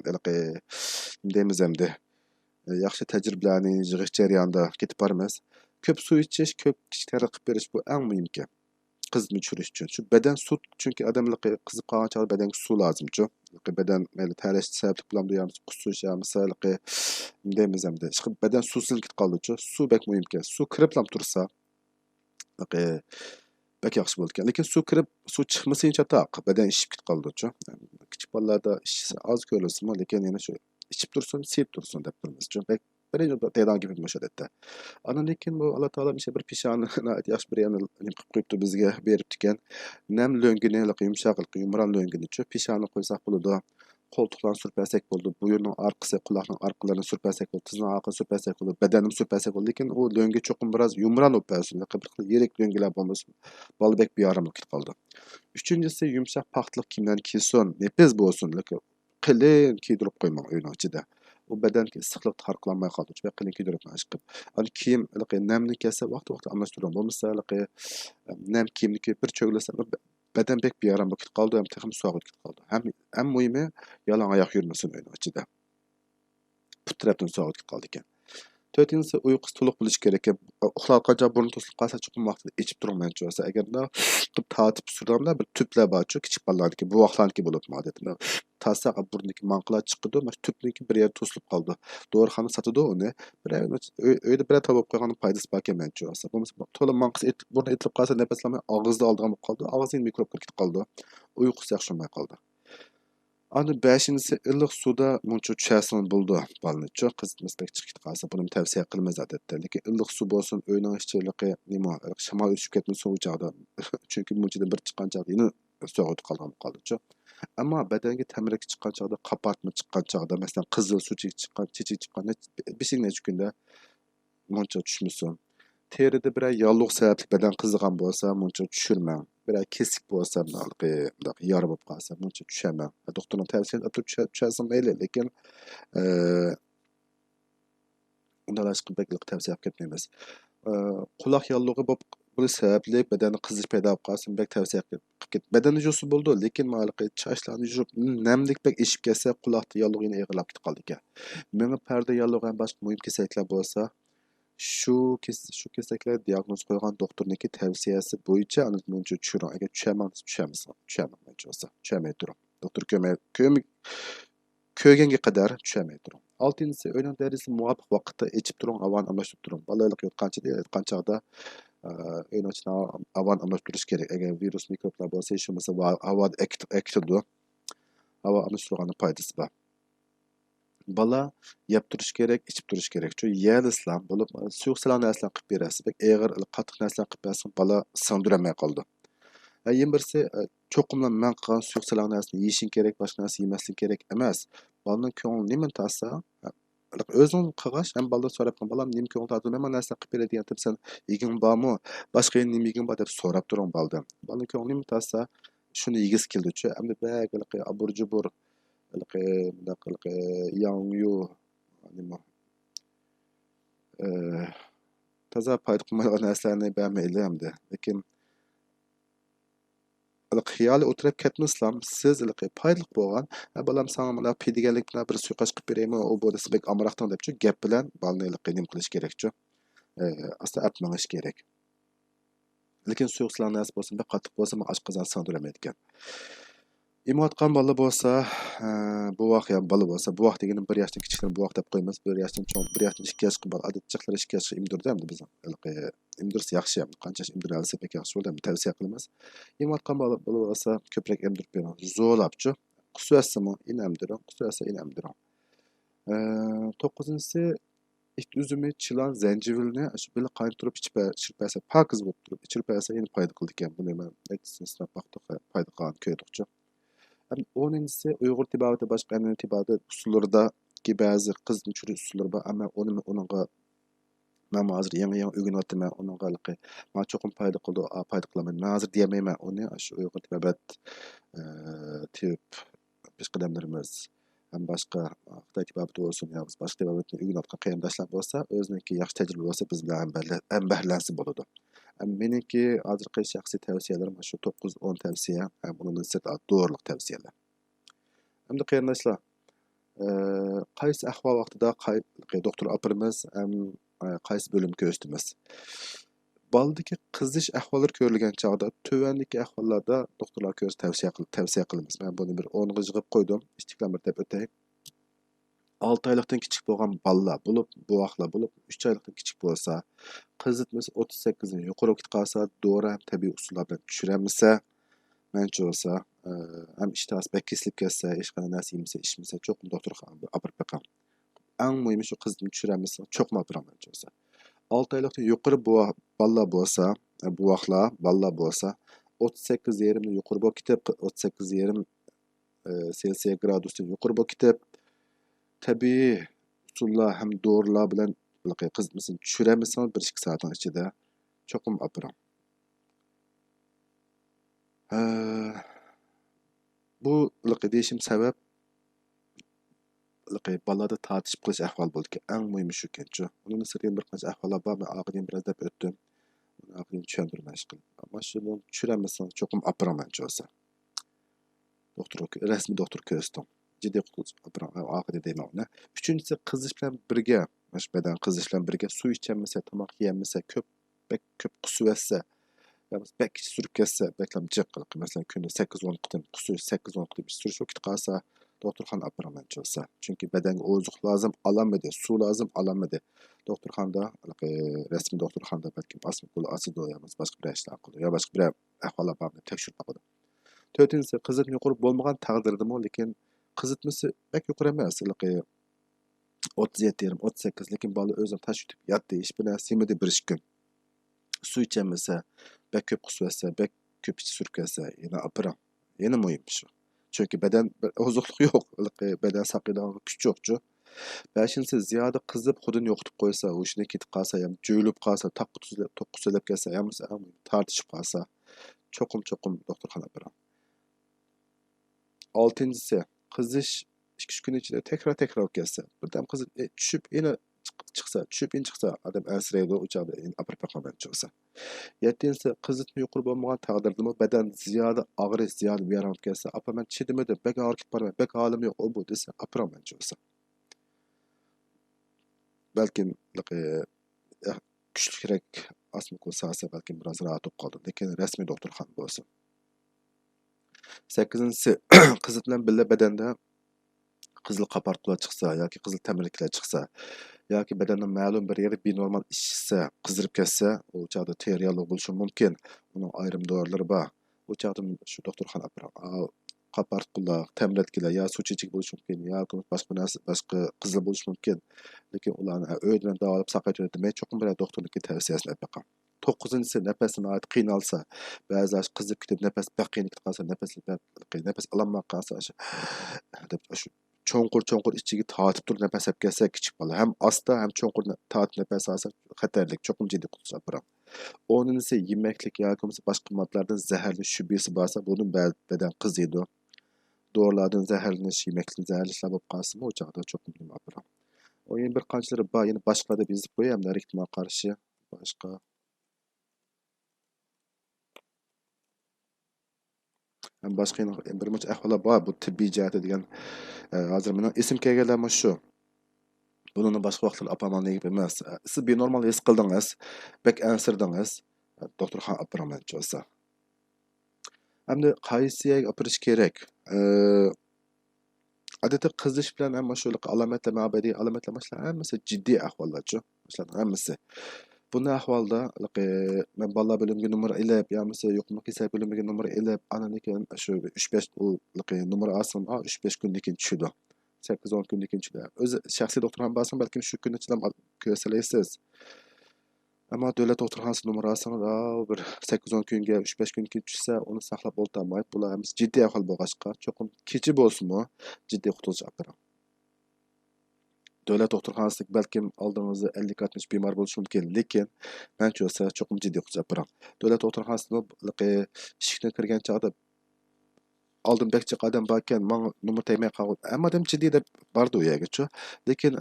deymiz endi. Yaxshi tajribalarni yig'ish jarayonida ketib boramiz. Ko'p suv ichish, ko'p tarqib berish bu eng muhimki. Qizitma tushirish uchun. Shu badan suv, chunki odamlar qizib qolgan chog'da badanga suv lozim-ku. Badan mayli tarash sababli bilan duyamiz, qusish ya misol deymiz endi. Chiqib badan suvsiz ketib qoldi-ku. Suv bek muhimki. Suv kirib ham tursa, bek yaxshi bo'lgan. Lekin suv kirib, suv chiqmasincha taq, badan ishib ketib qoldi-ku. Kichik bolalarda ish oz ko'rilsin, lekin yana shu ichib tursin, sevib tursin deb turmiz-ku. Birinchi deydigan gapim o'sha yerda. Ana lekin bu Alloh taolo bir peshoni yaxshi bir yana qilib qo'yibdi bizga beribdi ekan. Nam lo'ngini, yumshoqlik, yumron lo'ngini-chi peshoni qo'ysak bo'ladi. Qo'ltiqlarni surpasak bo'ldi. Bo'yinning orqasi, quloqning orqalarini surpasak bo'ldi. Tizning orqasini surpasak bo'ldi. Badanni surpasak bo'ldi. Lekin u lo'ngi cho'qim biroz yumron bo'lib qolsin. Bir yirik lo'ngilar bo'lmasin. Bolabek beyarim bo'lib ketib qoldi. Uchinchisi yumshoq paxtliq kiyimlarni kiysin. Nepiz bo'lsin. Lekin qilin kiydirib qo'ymang uyning ichida. O badanki issiqlik tarqalanmay qoldi. Ve qilin kiydirib chiqib. Ani kiyim namni kelsa vaqt almashtirib bo'lmasa, nam kiyimni kiyib bir cho'glasa badan bek beyaram bo'lib ketib qoldi, ham texnik sovuq ketib qoldi. Ham muhimi yalang oyoq yurmasin uyning ichida. Bu tarafdan sovuq ketib qoldi ekan. To'rtinchisi uyqusi to'liq bo'lishi kerak. Uxlayotganda burni to'silib qolsa cho'qim vaqtida ichib turmanchi bo'lsa, agarda qilib tatib suranda bir tüplar bor-chu, kichik bolalarniki, buvoqlarniki bo'lib odatda. Tatsa burniki manqilar chiqdi, mana tüpniki bir yer to'silib qoldi. Dorixona sotadi uni. Bir uyda bir topib qo'ygan foydasi bor ekanmanchi bo'lsa. Bo'lmasa to'la manqis burni etilib qolsa nafaslamay og'izda oldigan bo'lib qoldi. Og'ziga mikrob kirib qoldi. Uyqusi yaxshilamay qoldi. Ani 5-si iliq suvda muncha tushasini bo'ldi. Balnichi qizitmaslik chiqib qolsa buni tavsiya qilmaymiz odatda. Lekin iliq suv bo'lsin, uyning ishchiligi nima, shamol o'tib ketmas suv chog'da. Chunki munchadan bir chiqqan chog'da yana sovuq qoldi-chi. Ammo badanga tamirlik chiqqan chog'da, qapartma chiqqan chog'da, masalan, qizil suv chiqqan, chechik chiqqan, 5 kunda muncha tushmasin. Terida bir yalluq sababli badan qizigan bo'lsa, muncha tushirmang. Bir kesik bo'lsa, bunday yara bo'lib qolsa, muncha tushamang. Doktorning tavsiyasi tushasa mayli, lekin undalashqa bekliq tavsiya qilib ketmaymiz. Quloq yallug'i bo'lish sababli badanni qizish paydo bo'lib qolsa, bek tavsiya qilib ket. Badanni yuvsa bo'ldi, lekin ma'laqi chashlarni yuvib, namlik bek eshib kelsa, quloqda yallug'ini eg'irlab ketib qoldi ekan. Menga parda yallug'i ham boshqa muhim kesaklar bo'lsa, shu kesaklar diagnoz qo'ygan doktorniki tavsiyasi bo'yicha aniq muncha tushiring. Agar tushamay bo'lsa, tushamay turing. Doktor ko'yganga qadar tushamay turing. 6-si o'yin darisi muvofiq vaqtda ichib turing, havoni almashtirib turing. Bolalar yotgan chog'da o'yin ichida havoni almashtirish kerak. Agar virus mikroblar bo'lsa, shu bo'lsa havoda akitadi. Havo almashtirganning foydasi bor. Bola yeb turish kerak, ichib turish kerak. Chunki yeylislar bo'lib, suyuqsalan narsalar qilib berasiz. Eg'ir, qattiq narsalar qilib bersin, bola singdiramay qoldi. Yana birisi cho'qimlar man qilgan suyuqsalan narsani yeyishing kerak, boshqa narsa yemaslik kerak emas. Bolaning ko'ngli nima tasa, o'zing qilg'ash, ham boladan so'rab qo'y, bolam nima ko'ngli tasa, nima narsa qilib beradigan deb sen yeging bormi, boshqa nima yeging bor deb so'rab turing boladan. Bolaning ko'ngli nima tasa, shuni yegisi keldi-chi. Endi bag'ilqi abur-jubur yangyu nima toza foyda qilmaydigan narsalarni bermayli hamda. Lekin xiyoli o'tirib ketmaslam, siz foydali bo'lgan, bolam sana mana pediganlik bilan bir suiqash qilib beraymi, u bo'lsa bek amroqdan debchi gap bilan bolani nima qilish kerak-chi. Asli atmanish kerak. Lekin suyuqsilan narsa bo'lsa, bir qattiq bo'lsa, oshqozon sindiramaydi ekan. Imatgan bola bo'lsa, bu vaqt ham bola bo'lsa, bu vaqt deganim 1 yoshdan kichiklar bu vaqt deb qo'yamiz. 1 yoshdan cho'ng, 1 yoshdan 2 yoshga bola, odatchiqlar 2 yoshga imdirdi hamda biz. Imdirsa yaxshi ham, qancha imdiralsa pek yaxshi bo'ladi, tavsiya qilamiz. Imatgan bola bo'lsa, ko'proq imdirib bering. Zo'labchi. Qusasimi, inamdiring, qusasa inamdiring. 9-si it uzumi, chilan, zanjibilni shu bilan qaynatib ichirpasa, pakiz bo'lib turib, ichirpasa yana foyda qildi ekan. Buni men aytsinizlar, foyda qilgan ko'ydiqchi. 10-si Uyg'ur tibati boshqa an'anaviy tibati usullardagi ba'zi qizni tushirish usullari bor, ammo uningga men hozir yangi o'rganyapman, uningga men cho'qim foyda qildi, foyda qilaman. Men hozir demayman, uni shu Uyg'ur tibat tib peshqadamlarimiz ham boshqa Xitoy tibati bo'lsin, yo biz boshqa tibatni o'rganayotgan qarindoshlar bo'lsa, o'ziniki yaxshi tajriba bo'lsa, biz bilan ham bahlansa bo'ladi. Meniki hozirgi shaxsiy tavsiyalarim shu 9-10 tavsiya, ham bundan sirtli to'g'riliq tavsiyalar. Hamda qarindoshlar, qaysi ahvol vaqtida doktor opirimiz ham qaysi bo'lim ko'rsatamiz. Boladagi qizish ahvollari ko'rilgan chog'da, tuvandagi ahvollarda doktorlar ko'rish tavsiya qilamiz. Men buni bir 10 ga yig'ib qo'ydim. Istiqomlar deb o'tay. 6 oylikdan kichik bo'lgan bolalar bo'lib, buvoqlar bo'lib, 3 oylikdan kichik bo'lsa, qizitmasi 38 dan yuqori ketib qolsa, dori ham tabiiy usullar bilan tushiramiz. Mencha bo'lsa, ham ishtahasi bak kesilib ketsa, hech qanday narsa yemasa, ichmasa, cho'qim doktorga olib boqam. Eng muhimi shu qizni tushiramiz, cho'qim operaman mencha bo'lsa. 6 oylikdan yuqori bolalar bo'lsa, buvoqlar, bolalar bo'lsa, 38,5 dan yuqori bo'lib ketib, 38,5 Selsiya gradusdan yuqori bo'lib ketib, tabiiy usullar ham dorilar bilan qizitmasini tushiramiz 1-2 soatning ichida cho'qim opirang. Bu deyishim sabab balada tartishib qilish ahvol bo'ldi. Eng muhimi shu ekan-chi. Uning sirtidan bir qancha ahvollar bor, men oxirida biroz deb o'tdim. Uni oxirida tushuntirmoqchi qildim. Ammo shuni tushiramiz, cho'qim opirang mencha bo'lsa. Rasmiy doktor ko'rsatdim. Jiddiy opirang oxirida deyman uni. 3-si qizish bilan birga Maş beden kızış bilen birge su içemese, tamak yemese, köp kusu etse, ya bek sürüp kesse, beklem cık kılık. Mesela günde 8-10 qitim kusu 8-10 qitim sürüş vakit qalsa, doktorxana aparaman olsa. Çünkü bedenge ozuq lazım, alamedi, su lazım, alamedi. Doktorxanda, resmi doktorxanda belki asma kulu asido yamiz, başka bir işler kılıyor. Ya başka bir ahvala bağlı tekşürüp bakıdı. Tötüncüsü, kızıtma yuqur bolmagan taqdirdimi, lekin qızıtması bek yuqur emas. 37 yerim, 38, lekin bala özüm taş yutib yatdı, iş bilen simidi bir iş gün. Su içemese, bek köp kusvese, bek köp iç sürkese, yine apıram. Yine mühim şu. Çünkü beden ozuqluq yok. Beden saqlaydigan güç yokçu. Beşinci ziyade kızıp hudun yoqtib qoysa, o işine ketip qalsa, hem jöyülüp qalsa, toqqusuzlab kelsa, hem tartışıp qalsa, çoqum doktorxana apıram. Altıncısı, kızış 2-3 gün içinde tekrar gelse. Birden kızı düşüp yine çıksa, adam ensireydi o uçağda apırıp bakmadan çıksa. Yettiğinse kızıtma yuqur bolmagan taqdirdimi beden ziyade ağrı, ziyade bir yaranıp gelse, apa men çidimedim, bek ağrı git barman, bek halim yok, o bu dese, apıraman çıksa. Belki güçlükürek asma kulsasa belki biraz rahat olup kaldı. Lekin resmi doktorxan bolsun. 8-si kızıt bilen bille bedende kızıl kapartmalar çıksa yoki kızıl temirlikler çıksa yoki bedenin ma'lum bir yeri binormal ishsa, qizirib ketsa, o chaqda teriyalı bo'lishi mumkin. Uning ayrim dorilar bor. O chaqda shu doktorxona qapartmalar, temirliklar yo suv chechik bo'lishi mumkin, yoki boshqa qizil bo'lishi mumkin. Lekin ularni o'ydan davolab saqlayib demay, cho'qim bir doktorlikka tavsiyasini bergan. 9-si nafasini ait qiynalsa, ba'zi qizib ketib nafas baqiylik qilsa, nafas ololmay qolsa, deb shu cho'nqur ichiga tortib turib nafas olib kelsa kichik bola ham asta ham cho'nqur tortib nafas olsa xatarlik cho'qim jiddiy qutulsa biroq 10-si yemaklik yoki boshqa moddalardan zaharlanish shubhasi bo'lsa buni ba'dan qiziydi dorilardan zaharlanish yemaklikdan zaharlanishlar bo'lib qolsa bu chog'da cho'qim nima biroq o'yin bir qanchalari bor yana boshqa deb yozib qo'yamlar ehtimol qarshi boshqa ham boshqa bir muncha ahvollar bor bu tibbiy jihati degan hozir meni esim kelganlar shu bunun başqa vaqtlarda apamanligi emas. Siz benormal his qildingiz, bek ansirdingiz, doktorxona aparaman bo'lsa. Hamda qaysiga aparish kerak? Odatda qizish bilan hamma shu alomatlar, ma'badiy alomatlar hammasi jiddiy ahvollarchi. Masalan, hammasi. Bunday ahvolda men bolalar bo'limiga numar ilib, yoki yo'qmi kasal bo'limiga numar ilib, ananikin shu 3-5 numar olsam, 3-5 kundan keyin tushadi. 8-10 kundan keyin tushadi. O'zi shaxsiy doktorxona bo'lsa, balkim shu kunni chidab ko'rsalaysiz. Ammo davlat doktorxonasi numar olsangiz, bir 8-10 kunga, 3-5 kun keyin tushsa, uni saqlab o'ltirmaydi. Bular ham jiddiy ahvol bo'lg'achqa, cho'qim kechi bo'lsinmi, jiddiy qutilish apparat. Davlat doktorxonasida balkim oldingizda 50-60 bemor bo'lishi mumkin, lekin mencha bo'lsa cho'qim jiddiy qutilish apparat. Davlat doktorxonasida ishga kirgan chog'da oldin bekchiq odam bor ekan, men numar tegmay qoldi. Hamma odam jiddiy deb bordi u yergacha, lekin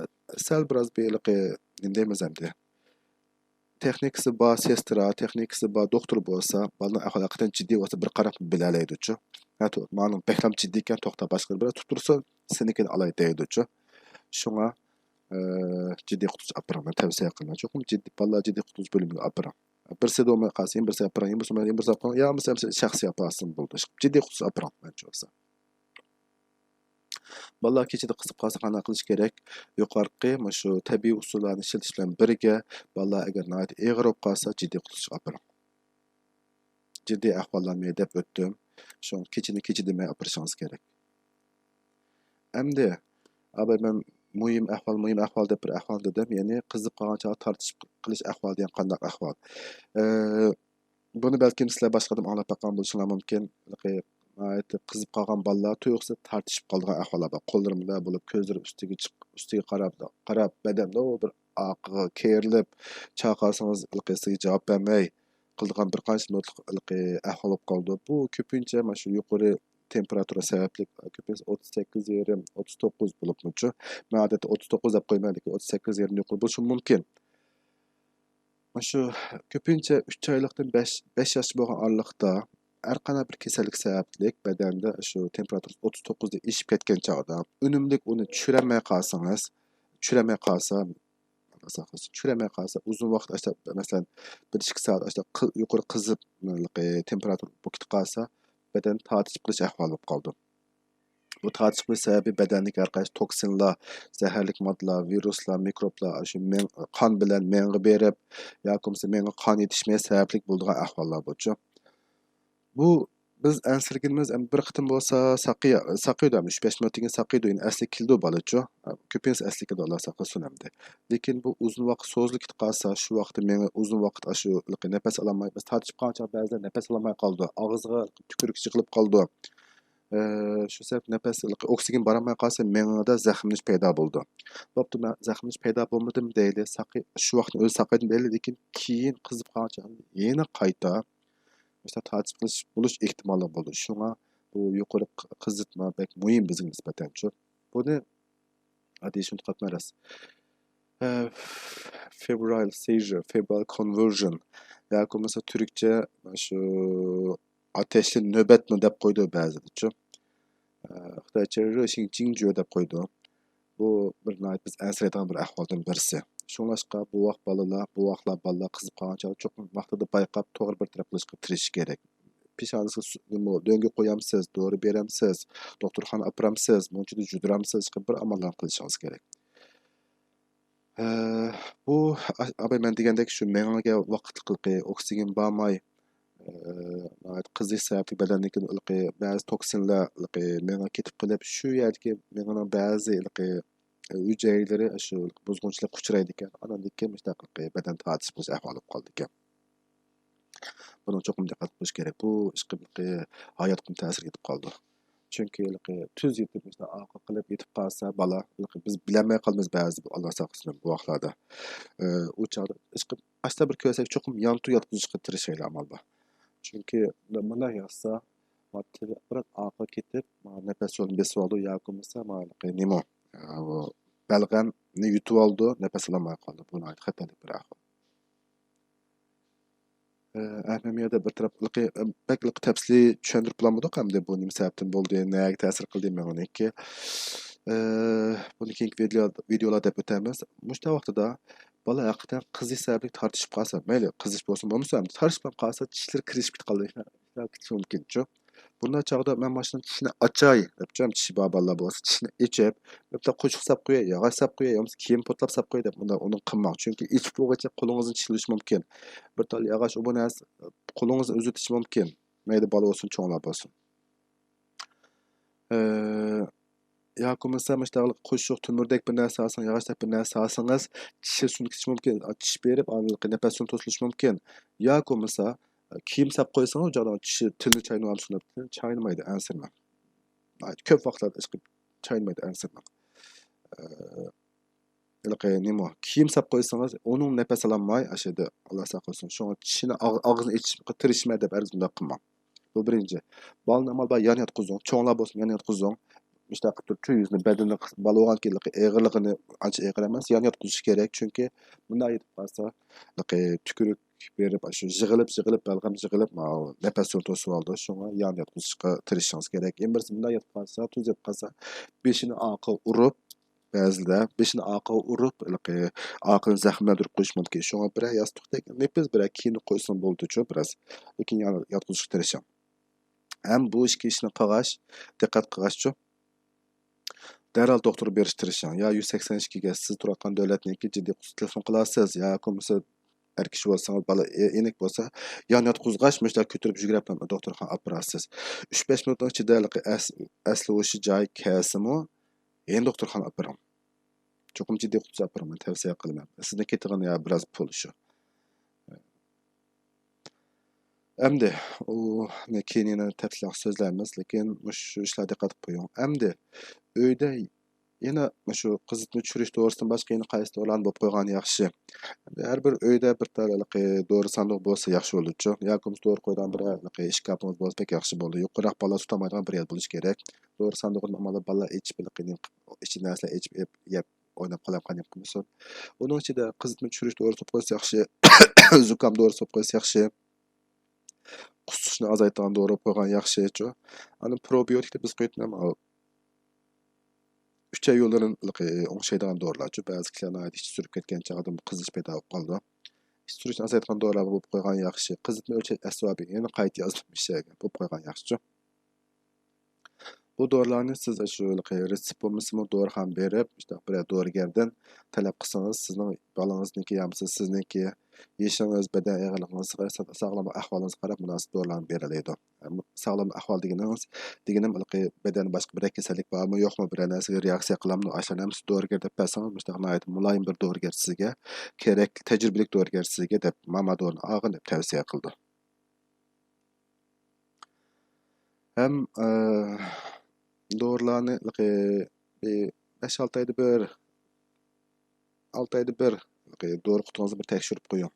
sal biroz beliqi nima deymiz endi. Texnikasi bor sestra, texnikasi bor doktor bo'lsa, bolaning ahvoli jiddiy bo'lsa bir qarab bilalaydi-chu. Hatto ma'lum beklam jiddiy ekan, to'xta boshqa bir tursa, senikini olay deydi-chu. Shunga jiddiy qutilish apparatini tavsiya qilaman. Cho'qim jiddiy bolalar jiddiy qutilish bo'limiga apparat. Birsi dolmay qolsa, birsi apparat, birsi apparat, yo bo'lmasa shaxsiy apparatsin bo'ldi. Jiddiy qutilish apparat mencha bo'lsa. Bolalar kechida qizib qolsa qanday qilish kerak? Yuqorqi shu tabiiy usullarni ishlatish bilan birga bolalar agar nihoyat og'ir bo'lib qolsa jiddiy qutilish apparat. Jiddiy ahvollarni deb o'tdim. Shu kechi demay operishingiz kerak. Endi men muhim ahvol deb bir ahvol dedim. Ya'ni qizib qolgan chog'da tortish qilish ahvol degan qanday ahvol? Buni balkim sizlar boshqadan anglab baqqan bo'lishingiz mumkin. Qizib qolgan bolalar tuyuqsiz tortishib qolgan ahvollar bor. Qo'llari bilan bo'lib, ko'zlari ustiga qarab badanda bir oqi kerilib, chaqalsangiz ilqisiga javob bermay qilgan bir qancha ahvol bo'lib qoldi. Bu ko'pincha mana shu yuqori temperatura sababli ko'pincha 38,5 39 bo'libmichu. Men odatda 39 deb qo'ymayman, lekin 38,5 yuqori bo'lishi mumkin. Mana shu ko'pincha 3 oylikdan 5 yosh bo'lgan oraliqda har qanday bir kasallik sababli badanda shu temperatura 39 ga eshib ketgan chog'da unumlik uni tushirmay qolsa Saqlasın. Çüremey qalsa uzun vaqt işte mesela 1-2 saat işte yuqori qizib temperatur bokit qalsa beden tatishib qilish ahvoli bo'lib qoldi. Bu tatishib qilish sababi badandagi har qaysi toksinlar, zaharlik moddalar, viruslar, mikroblar shu qon bilan menga berib yoki bo'lmasa menga qon yetishmay sabablik bo'ladigan ahvollar bo'yicha. Bu biz ansirgimiz bir qitim bo'lsa saqiydi 3-5 minutdan saqiydi endi asli keldi balacho. Ko'pincha asli keldi Alloh saqlasin hamdi. Lekin bu uzun vaqt so'zlik ketib qolsa shu vaqtda menga uzun vaqt shu nafas olmay biz tartishib qancha ba'zida nafas olmay qoldi. Og'izga tükürük chiqilib qoldi. Shu sabab nafas oksigen baramay qolsa mengada zaxmlanish paydo bo'ldi. Bo'pti men zaxmlanish paydo bo'lmadim deydi. Shu vaqtni o'zi saqladim deydi, lekin keyin qizib qancha yana qayta işte tatbiq qilish bo'lish ehtimoli bo'ldi. Shunga bu yuqori qizitma bek muhim bizga nisbatan shu. Buni hadi shuni qatmaras. Febrile seizure, febrile conversion yoki bo'lmasa turkcha shu ateşli nöbetmi deb qo'ydi ba'zilar. Xitoycha rishing jingju deb qo'ydi. Bu bir biz ansiraydigan bir ahvoldan birisi. Shunlashqa bu vaqt bolalar qizib qolgancha cho'qim vaqtida payqab to'g'ri bir taraf qilishga tirishish kerak. Peshonasiga döngü qo'yamsiz, dori beramsiz, doktorxona apramsiz, munchida juduramsiz, bir amallar qilishingiz kerak. Bu men degandek shu menga vaqtliqi oksigen bormay qizish sababli badandagi ba'zi toksinlar menga ketib qolib shu yerdagi menga ba'zi hujayralari shu buzg'unchilik uchraydi ekan. Andan keyin mustaqil badan tortish bo'lish ahvoli qoldi ekan. Buni cho'qim diqqat qilish kerak. Bu hayotga ta'sir etib qoldi. Chunki tuz yetib orqa qilib yetib qolsa bola biz bilmay qolamiz ba'zi Alloh saqlasin bu vaqtlarda. U chog'da asta bir ko'rsak cho'qim yantu yotqizishga tirishaylik amal bor. Chunki bunday yozsa bir orqa ketib nafas yo'lini besib oldi yoki bo'lmasa nima balg'amni yutib oldi, nafas olmay qoldi. Bu xatarli bir ahvol. Ahamiyati bir tarafli bakliq tafsili tushuntirib bo'lmadik hamda bu nima sababdan bo'ldi, nega ta'sir qildi men uniki. Buni keyingi videolarda o'tamiz. Mushta vaqtida bola haqiqatan qizish sababli tortishib qolsa, mayli qizish bo'lsin bo'lmasa ham tortishib qolsa tishlar kirishib qoldi. Mumkin-ku. Bundan chog'da men mashina tishni ochay deb tishi bor bolalar bo'lsa tishni ichib, bitta qo'shiq sap qo'yay, yog'och sap qo'yay, yoki kiyim potlab sap qo'yay deb uni qilmoq. Chunki ichib bo'lguncha qo'lingizni tishilishi mumkin. Bir tal yog'och bu narsa qo'lingizni uzatishi mumkin. Mayli bola bo'lsin, cho'nglar bo'lsin. Yoki bo'lmasa mushtaqlik qo'shiq tumurdek bir narsa olsangiz, yog'ochdek bir narsa olsangiz, tishi sunikish mumkin. Tish berib, nafas yo'lini to'silishi mumkin. Yoki bo'lmasa kiyim sap qo'ysangiz, u joydan tishi tilni chaynayapsiz deb chaynmaydi, ansirmang. Ko'p vaqtlarda chaynmaydi, ansirmang. Nima kiyim sap qo'ysangiz, uning nafas olmay, ashada Alloh saqlasin, shunga tishini og'zini ichishga tirishmay deb arzimda qilmang. Bu birinchi. Balni amal bor yon yotqizing, cho'nglar bo'lsin yon yotqizing. Mustaqil turib yuzni badanni balog'an kelik eg'irligini ancha eg'ir emas, yon yotqizish kerak. Chunki bunday yetib qolsa, tükürük berib shu yig'ilib balg'am yig'ilib nafas yo'lini to'sib oldi. Shunga yon yotqizishga tirishingiz kerak. Endi birisi bunday yetib qolsa, tuz yetib qolsa, beshini orqa urib ba'zida beshini orqa urib orqani zaxmlantirib qo'yish mumkin. Shunga bir yostiqdek nefis bir kiyinib qo'ysin bo'ldi-chu biroz. Lekin yon yotqizishga tirishing. Ham bu ishni qilgash, diqqat qilgash-chu. Darhol doktor berishtirishing. Ya 182 ga siz turadigan davlatniki jiddiy telefon qilasiz, ya bo'lmasa er kishi bo'lsangiz, bola enik bo'lsa, yon yotqizgash mushlar ko'tarib yugurib doktorxona operasiz. 3-5 minutdan ichida asli o'sha joy kasimi, endi doktorxona operam. Cho'qim jiddiy qutsa operam, tavsiya qilaman. Sizni ketig'ini ya biroz pul shu. Endi u keyin tafsilot so'zlaymiz, lekin shu ishlarga diqqat qo'ying. Endi uyda yana shu qizitma tushirish to'g'risidan boshqa yana qaysi dorilarni bo'lib qo'ygan yaxshi. Har bir uyda bir taraliqi dori sandiq bo'lsa yaxshi bo'ladi-chu. Yoki dori qo'ygan bir shkafimiz bo'lsa pek yaxshi bo'ladi. Yuqoriroq bola tutamaydigan bir yer bo'lish kerak. Dori sandig'ini amalda bolalar ichib ichida narsa ichib yeb o'ynab qolgan qilmasin. Uning ichida qizitma tushirish to'g'risi qo'ysa yaxshi, zukam dorisi qo'ysa yaxshi. Qusishni azaytirgan dori qo'ygan yaxshi-chu. Ani probiotikni biz qo'yibmiz 3 ay yolların oңşaydigan dorilar. Ba'zi kishilar iç sürüp ketgan chaqda bu qizish paydo bo'lib qoldi. İç sürüşni azaytgan dorilar bo'lib qo'ygan yaxshi. Qizitma o'lchash asbobi yana qayta yozilib şeyga bo'lib qo'ygan yaxshi. Bu dorilarni siz shu retsept bo'lmasimi dorixon berib, işte bir dorigardan talab qilsangiz, sizning bolangizniki yoki sizniki yeshingiz, badan eg'irligingiz, sog'lom ahvolingizga qarab munosib dorilarni berilaydi. Sog'lom ahvol deganim badan boshqa bir kasallik bormi, yo'qmi, bir narsaga reaksiya qilammi, ashuni ham dorigar deb bersangiz, mustaqil muloyim bir dorigar sizga, kerak tajribali dorigar sizga deb mama dorini olgin deb tavsiya qildi. Hem dorilarni 5-6 ayda bir 6 ayda bir dori qutunuzni bir tekshirib qo'ying.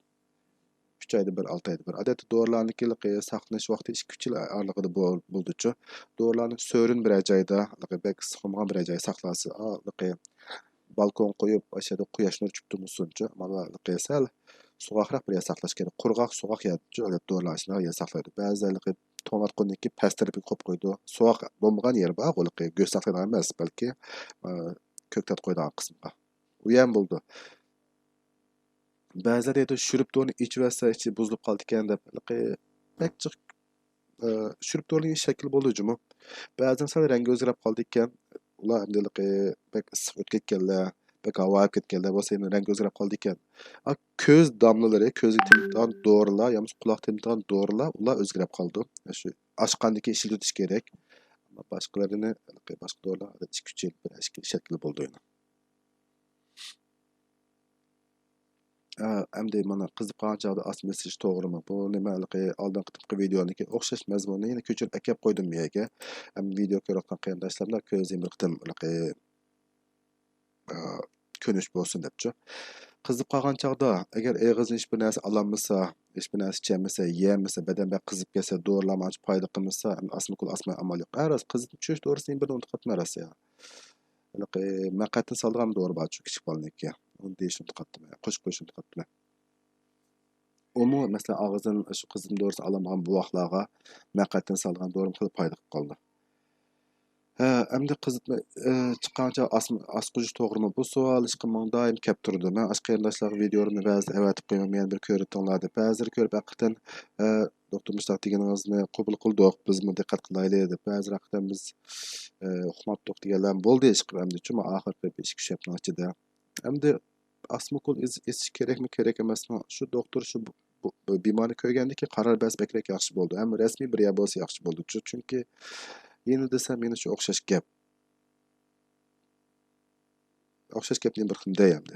3 ayda bir 6 ayda bir. Odatda dorilarniki saqlanish vaqti 2-3 yil oralig'ida bo'ldi-chu. Dorilarni so'rin bir joyda, bek siqilmagan bir joyda saqlasa, balkon qo'yib, aşağıda quyosh nur tushib tursin-chu. Mana sal so'g'aqroq bir yer saqlash kerak. Qurg'oq so'g'aq yerda odat dorilar shunday yer saqlaydi. Ba'zilari tomatqonniki past tarafga qo'yib qo'ydi. So'g'aq bo'lmagan yer bor, go'sht saqlaydigan emas, balki ko'ktat qo'ydigan qismga. U ham bo'ldi. Ba'zilar edi shurib do'rni ichversa, ichi buzilib qoldi ekan deb, bakchiq shurib do'rning shakli bo'ldi-jumi. Ba'zan sal rangi o'zgarib qoldi ekan, ular hamdaligi bak issiq o'tib ketganlar, bak havo olib ketganlar bo'lsa, endi rangi o'zgarib qoldi ekan. Ko'z damlalari, ko'zga temadigan dorilar, yoki quloq temadigan dorilar, ular o'zgarib qoldi. Shu ochqandagi ishlatilish kerak. Ammo boshqalarini, boshqa dorilar 2-3 yil bir shakli bo'ldi. Endi mana qizib qolgan chog'da asmasish to'g'rimi? Bu nimaligi oldingi qitimqi videoniki o'xshash mazmunni yana ko'chirib akab qo'ydim bu yerga. Video ko'rayotgan qarindoshlarga ko'zing bir qitim ko'nish bo'lsin debchi. Qizib qolgan chog'da agar eg'izni hech bir narsa ololmasa, hech bir narsa ichmasa, yemasa, badan bak qizib kelsa, dorilarni ancha foyda qilmasa, asma amal yo'q. Aras qizib tushirish to'g'risini bir unutib qatmarasiz ya. Maqatni solgan dori bor, kichik bolaniki. Onu deyishim qatdim. Qo'shib qo'yishim qatdim. Omu mesela ağzın şu qizim dorisi alamagan bu vaqtlarga maqatdan salgan dorim qilib foyda qilib qoldi. Endi qizitma chiqqancha asqujish to'g'rimi? Bu savol hech kim doim kelib turdi. Men ash qarindoshlar videolarini ba'zi avatib qo'yaman, men bir ko'rib tinglardi. Ba'zilar ko'rib haqiqatan doktor Mustaq deganingizni qabul qildik, biz buni diqqat qilaylik deb. Ba'zi haqiqatan biz uqmatdik deganlar bo'ldi hech qilib endi chunki oxirgi 5-2 haftaning ichida. Endi asmukul esish kerakmi, kerak emasmi? Shu doktor shu bemorni ko'rgandiki qaror bas bekrak yaxshi bo'ldi. Ammo rasmiy bir yer bo'lsa yaxshi bo'ldi. Chunki yeni desam meni shu o'xshash gap. O'xshash gapni bir xil deyamdi.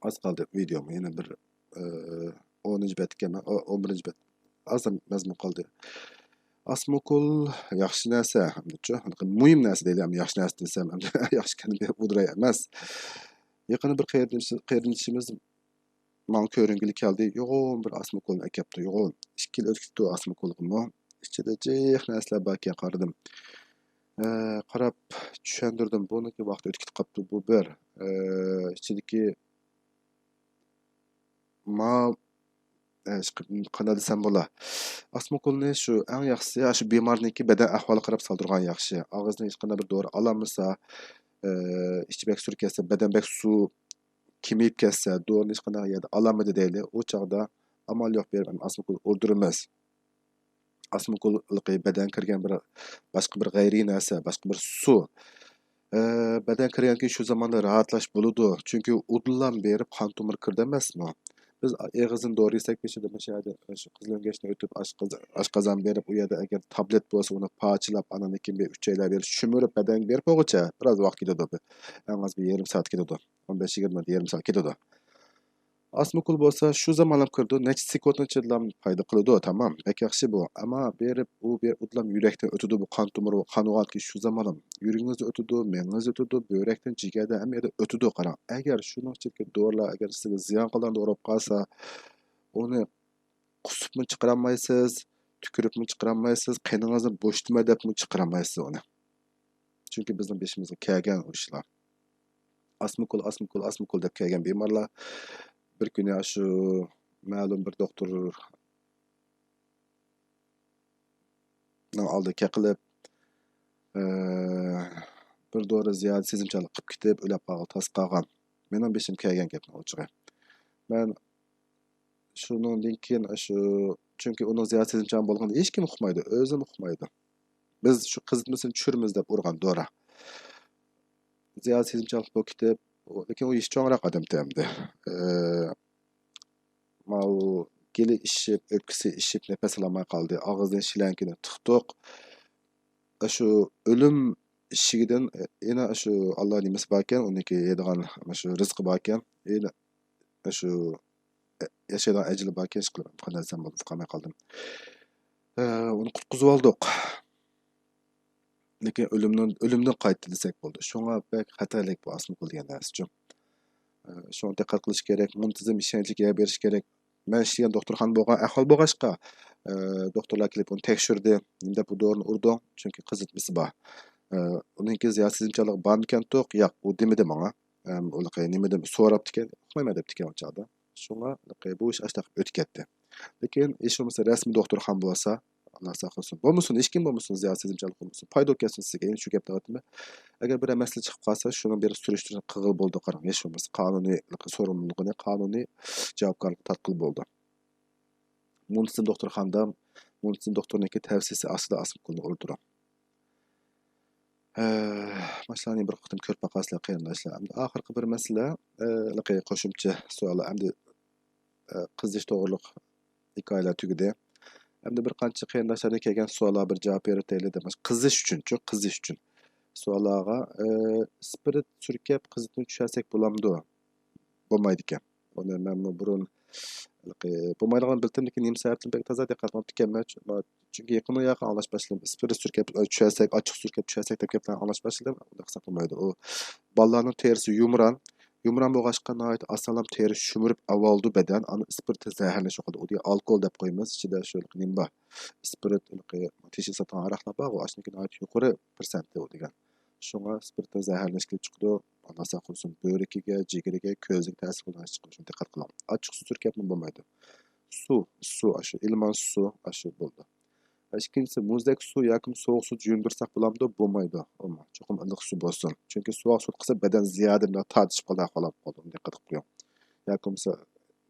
Az qoldi videom yana bir 10-chi betga, 11-chi bet. Az mazmun qoldi. Asmukul yaxshi narsa, hamda-chu, muhim narsa deydi, ham yaxshi narsa desam, yaxshi kalima udray emas. Yaqin bir qarindoshimiz men ko'ringili keldi. Yo'g'on bir asmukulni akapti. Yo'g'on 2 yil o'tdi asmukulni. İçide jex narsalar bor ekan qaradim. Qarab tushundirdim. Buniki vaqt o'tib qolibdi. Bu bir ichidagi qanday desam bo'la. Asmukulni shu eng yaxshisi, shu bemorniki badan ahvoli qarab soldirgan yaxshi. Og'izdan hech qanday bir dori olamasa, ichi bek surkasa, badan bek suv kimib ketsa, dorini hech qanday yerda olamadi deyli. O chog'da amal yo'q berib asmukul o'ldiramiz. Asmukul badan kirgan bir boshqa bir g'ayriy narsa, boshqa bir suv. Badan kirganki shu zamonda rahatlash bo'ladi. Chunki udillan berib qon tomir kirdi emasmi? Biz eg'izin dori yesak peshida shu qizilingashni o'tib oshqozon berib, u yerda agar tablet bo'lsa, uni parchalab, ananiki 3 oylar berib, shumirib badan berib o'g'icha biroz vaqt ketadi. Yalnız bir yarım saat ketadi. 15-20 yarım saat ketadi. Asmukul bo'lsa shu zamonlab kirdi, necha sekundni chidlam foyda qiladi, tamam. Pek yaxshi bu. Ammo berib u udlam yurakdan o'tadi, bu qon tomiri qanug'atki shu zamonam yuringizda o'tadi, meningizda o'tadi, buyrakdan jigarda hamma o'tadi, qarang. Agar shuningcha dorilar agar sizga ziyon qilgan dori qolsa, uni qusibmi chiqarolmaysiz, tukiribmi chiqarolmaysiz, qiningizni bo'shtimi debmi chiqarolmaysiz uni. Chunki bizning beshimizga kelgan ishlar. Asmukul deb kelgan bemorlar bir kuni shu ma'lum bir doktor oldiga qilib bir doğru ziyade sezimçalik qilib ketib, o'lab qolgan, tas qolgan. Mening beshim kelgan gapni o'chig'i. Men shuningdan keyin shu chunki uning ziyode sezimchan bo'lganini hech kim uqmaydi, o'zim uqmaydi. Biz shu qizitmasini tushirmiz deb urgan Dora. Ziyode sezimchalik bo'lib ketib, lekin u ish cho'ngroq odam temdi. Mal geli ishib, öpkisi ishib, nefes alamay qoldi. Og'zidan shilankini tiqdiq. Shu o'lim ishigidan yana shu Alloh nimasi bor ekan, uniki yeydigan shu rizqi bor ekan, yana shu yashaydigan ajali bor ekan, ish qilib qanday desam bo'ladi, qolmay qoldim. Uni qutqizib oldik. Lekin o'limdan qaytdi desak bo'ldi. Shunga bek xatarlik bu asli qilgan narsa. Shuna diqqat qilish kerak, muntazam ishonchga berish kerak. Men ishlagan doktorxona bo'lgan ahvol bo'lg'achqa, doktorlar kelib uni tekshirdi. Endi bu dorini urdi, chunki qizitmasi bor. Uningki ziyod sezimchalik bormikan to'q, yo'q, u demadi menga. Unaqa nima deb so'rabdi ekan, uqmayman debdi ekan o'chaqda. Shunga bu ish ashta o'tib ketdi. Lekin ish bo'lmasa rasmiy doktorxona bo'lsa, Alloh saqlasin. Bo'lmasin, hech kim bo'lmasin, ziyod sezimchalik bo'lmasin. Foyda o'tkazsin sizga. Endi shu gapni aytdim. Agar bir masala chiqib qolsa, shuni bir surishtirib qilib bo'ldi qarang. Hech bo'lmasa qonuniy so'rovnomani, qonuniy javobgarlik tatbiq bo'ldi. Muntazam doktorxonada, muntazam doktorniki tavsiyasi asli qilib o'ldirib. Masalaning bir qitim ko'rib boqasizlar qarindoshlar. Endi oxirgi bir masala, qo'shimcha savollar. Endi qizish to'g'riliq hikoyalar tugadi. Endi bir qancha qarindoshlardan kelgan savollar bir javob beraylik deb. Qizish uchun savollarga spirit surkab qizitni tushirsak bo'lamdi? Bo'lmaydi ekan. Uni men burun bo'lmaydigan bildim, lekin nima sababdan pek toza diqqat qilib ekanman. Chunki yaqin anglash boshladim. Spirit surkab tushirsak, ochiq surkab tushirsak deb gaplarni anglash boshladim. Unda hisob qilmaydi. U bolalarning terisi yumron bo'lg'achqa nihoyat asolan teri shumirib avoldi badan, ani spirit zaharlash qildi. U degan alkol deb qo'yamiz, ichida shu nima bor. Spirit teshik satan aroqlar bor, u ashniki nihoyat yuqori prosentda u degan. Shunga spirit zaharlash kelib chiqdi. Alloh saqlasin, buyragiga, jigiriga, ko'ziga ta'sir qilgan chiqishi diqqat qiling. Ochiq suv surkabmi bo'lmaydi. Suv, shu ilman suv, shu bo'ldi. Ikkinchisi muzdek suv yoki sovuq suv yundirsak bo'lamdi, bo'lmaydi. Cho'qim iliq suv bo'lsin. Chunki sovuq suv qilsa badan ziyoda tortishib qoladi, qolib qoldi. Diqqat qilib qo'ying. Yoki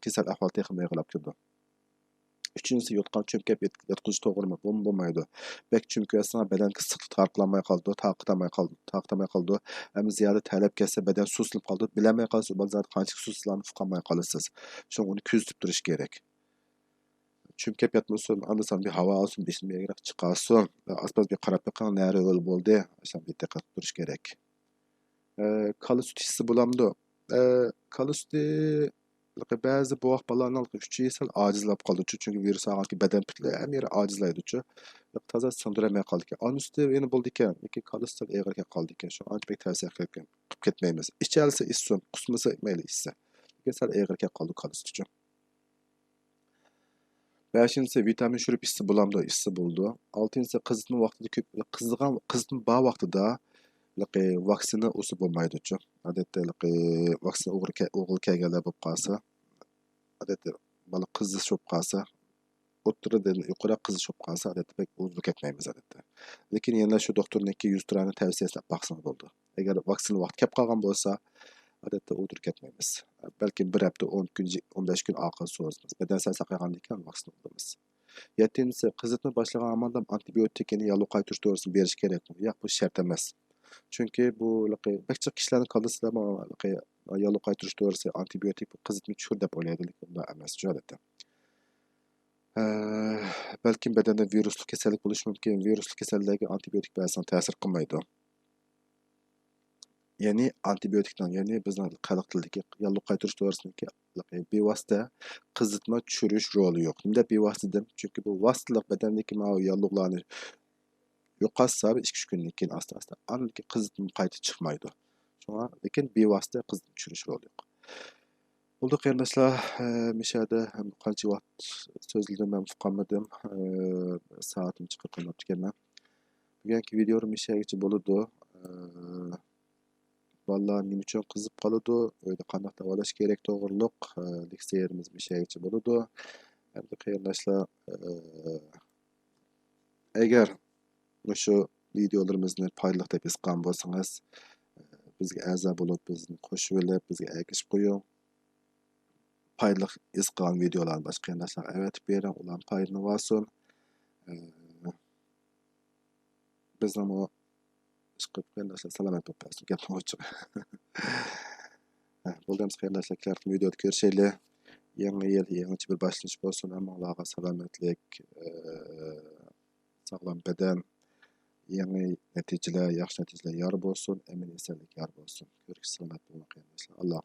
kasal ahvol texnik qilib kirdi. Üçüncüsü yotqan çömkep yotqizish to'g'rimi? Bo'lmaydi. Bek chömkaysan badan issiqlik tarqalamay qoldi, taqtamay qoldi. Ham ziyoda talab kelsa badan susilib qoldi. Bilamay qolsa, bazat qancha suslanib fuqamay qolasiz. Shuni uni kuzatib turish kerak. Chömkep yatmasin, andasan bir havo olsun, besini bir chiqarsin. Asbaz bir qarab baqan nari o'l bo'ldi. O'sha bir diqqat turish kerak. Kala sut hissi bo'lamdi. Kala suti ba'zi boğaq balalarning 3 yil ojizlab qoldi, chunki virus olganki badan butlay ham yeri ojizlaydi-chu. Toza sindiramay qoldi ekan. Onun usti yana bo'ldi ekan, lekin kolesterol eg'irga qoldi ekan. Shu ancha bek tavsiya qilib ketmaymiz. Ichalsa issin, qusmasa mayli issa. Lekin sal eg'irga qoldi kolesterol. 5-si vitamin shurub issi bo'lamdi, issi bo'ldi. 6-si qizitma vaqtida ko'p qizitma bor vaqtida vaksina o'sib bo'lmaydi-chu. Odatda vaksina o'g'il kelganlar bo'lib qolsa, odatda bola qizish bo'lib qolsa, o'ttiridan yuqori qizish bo'lib qolsa, odatda pek o'zib ketmaymiz odatda. Lekin yana shu doktorniki 100 turani tavsiyasini baqsin bo'ldi. Agar vaksina vaqti kelib qolgan bo'lsa, odatda o'tirib ketmaymiz. Balki 1 hafta, 10 kun, 15 kun orqa so'zimiz. Badan sal saqlagandan keyin vaksina olamiz. 7-si qizitma boshlagan amaldam antibiotikni yo'l qaytirish to'g'risini berish kerak. Yo'q, bu shart emas. Chunki bu barcha kishilarning qoldirsa yo'l qaytirish to'g'risi antibiotik qizitma tushir deb o'ylaydi, lekin bunday emas jo'ratda. Balki badanda virusli kasallik bo'lishi mumkin. Virusli kasalliklarga antibiotik bersan ta'sir qilmaydi. Ya'ni antibiotikdan, ya'ni bizning xalq tilidagi yo'l qaytirish to'g'risidagi bevosita qizitma tushirish roli yo'q. Nima bevosita dedim? Chunki bu vositalik badandagi yo'llarni yo'qotsa 2-3 kundan keyin asta-asta aniki qizitma qaytib chiqmaydi. Shunga lekin bevosita qizitma tushirish roli yo'q. Bo'ldi qarindoshlar, mishada qancha vaqt so'zladim, men qolmadim. Soatim chiqib qolibdi ekanman. Bugungi video mishagicha bo'ladi. Bolalar nima uchun qizib qoladi, uyda qanday davolash kerak to'g'riliq leksiyamiz mishagicha bo'ladi. Endi qarindoshlar, agar shu videolarımızı paylık dep isqan bolsanız, bizge a'za bolup, bizni qoşup elep, bizge ägişip goýun. Paylyk isqan videolar başga ýandaşlar äwetip berin, ulan paýlyny bolsun. Bizning o çykyp ýandaşlar salamat bolup bolsun. Gepim oçuk. Boldymyz ýandaşlar, kärt videoda görüşeýli. Ýeňi ýyl, ýeňi bir başlanýyş bolsun, hammaňlarga salamatlyk, saglam beden, ýeňi netijeler, ýaxşy netijeler ýar bolsun, emin esenlik ýar bolsun. Görüşürüz, salamat bolun ýandaşlar. Allah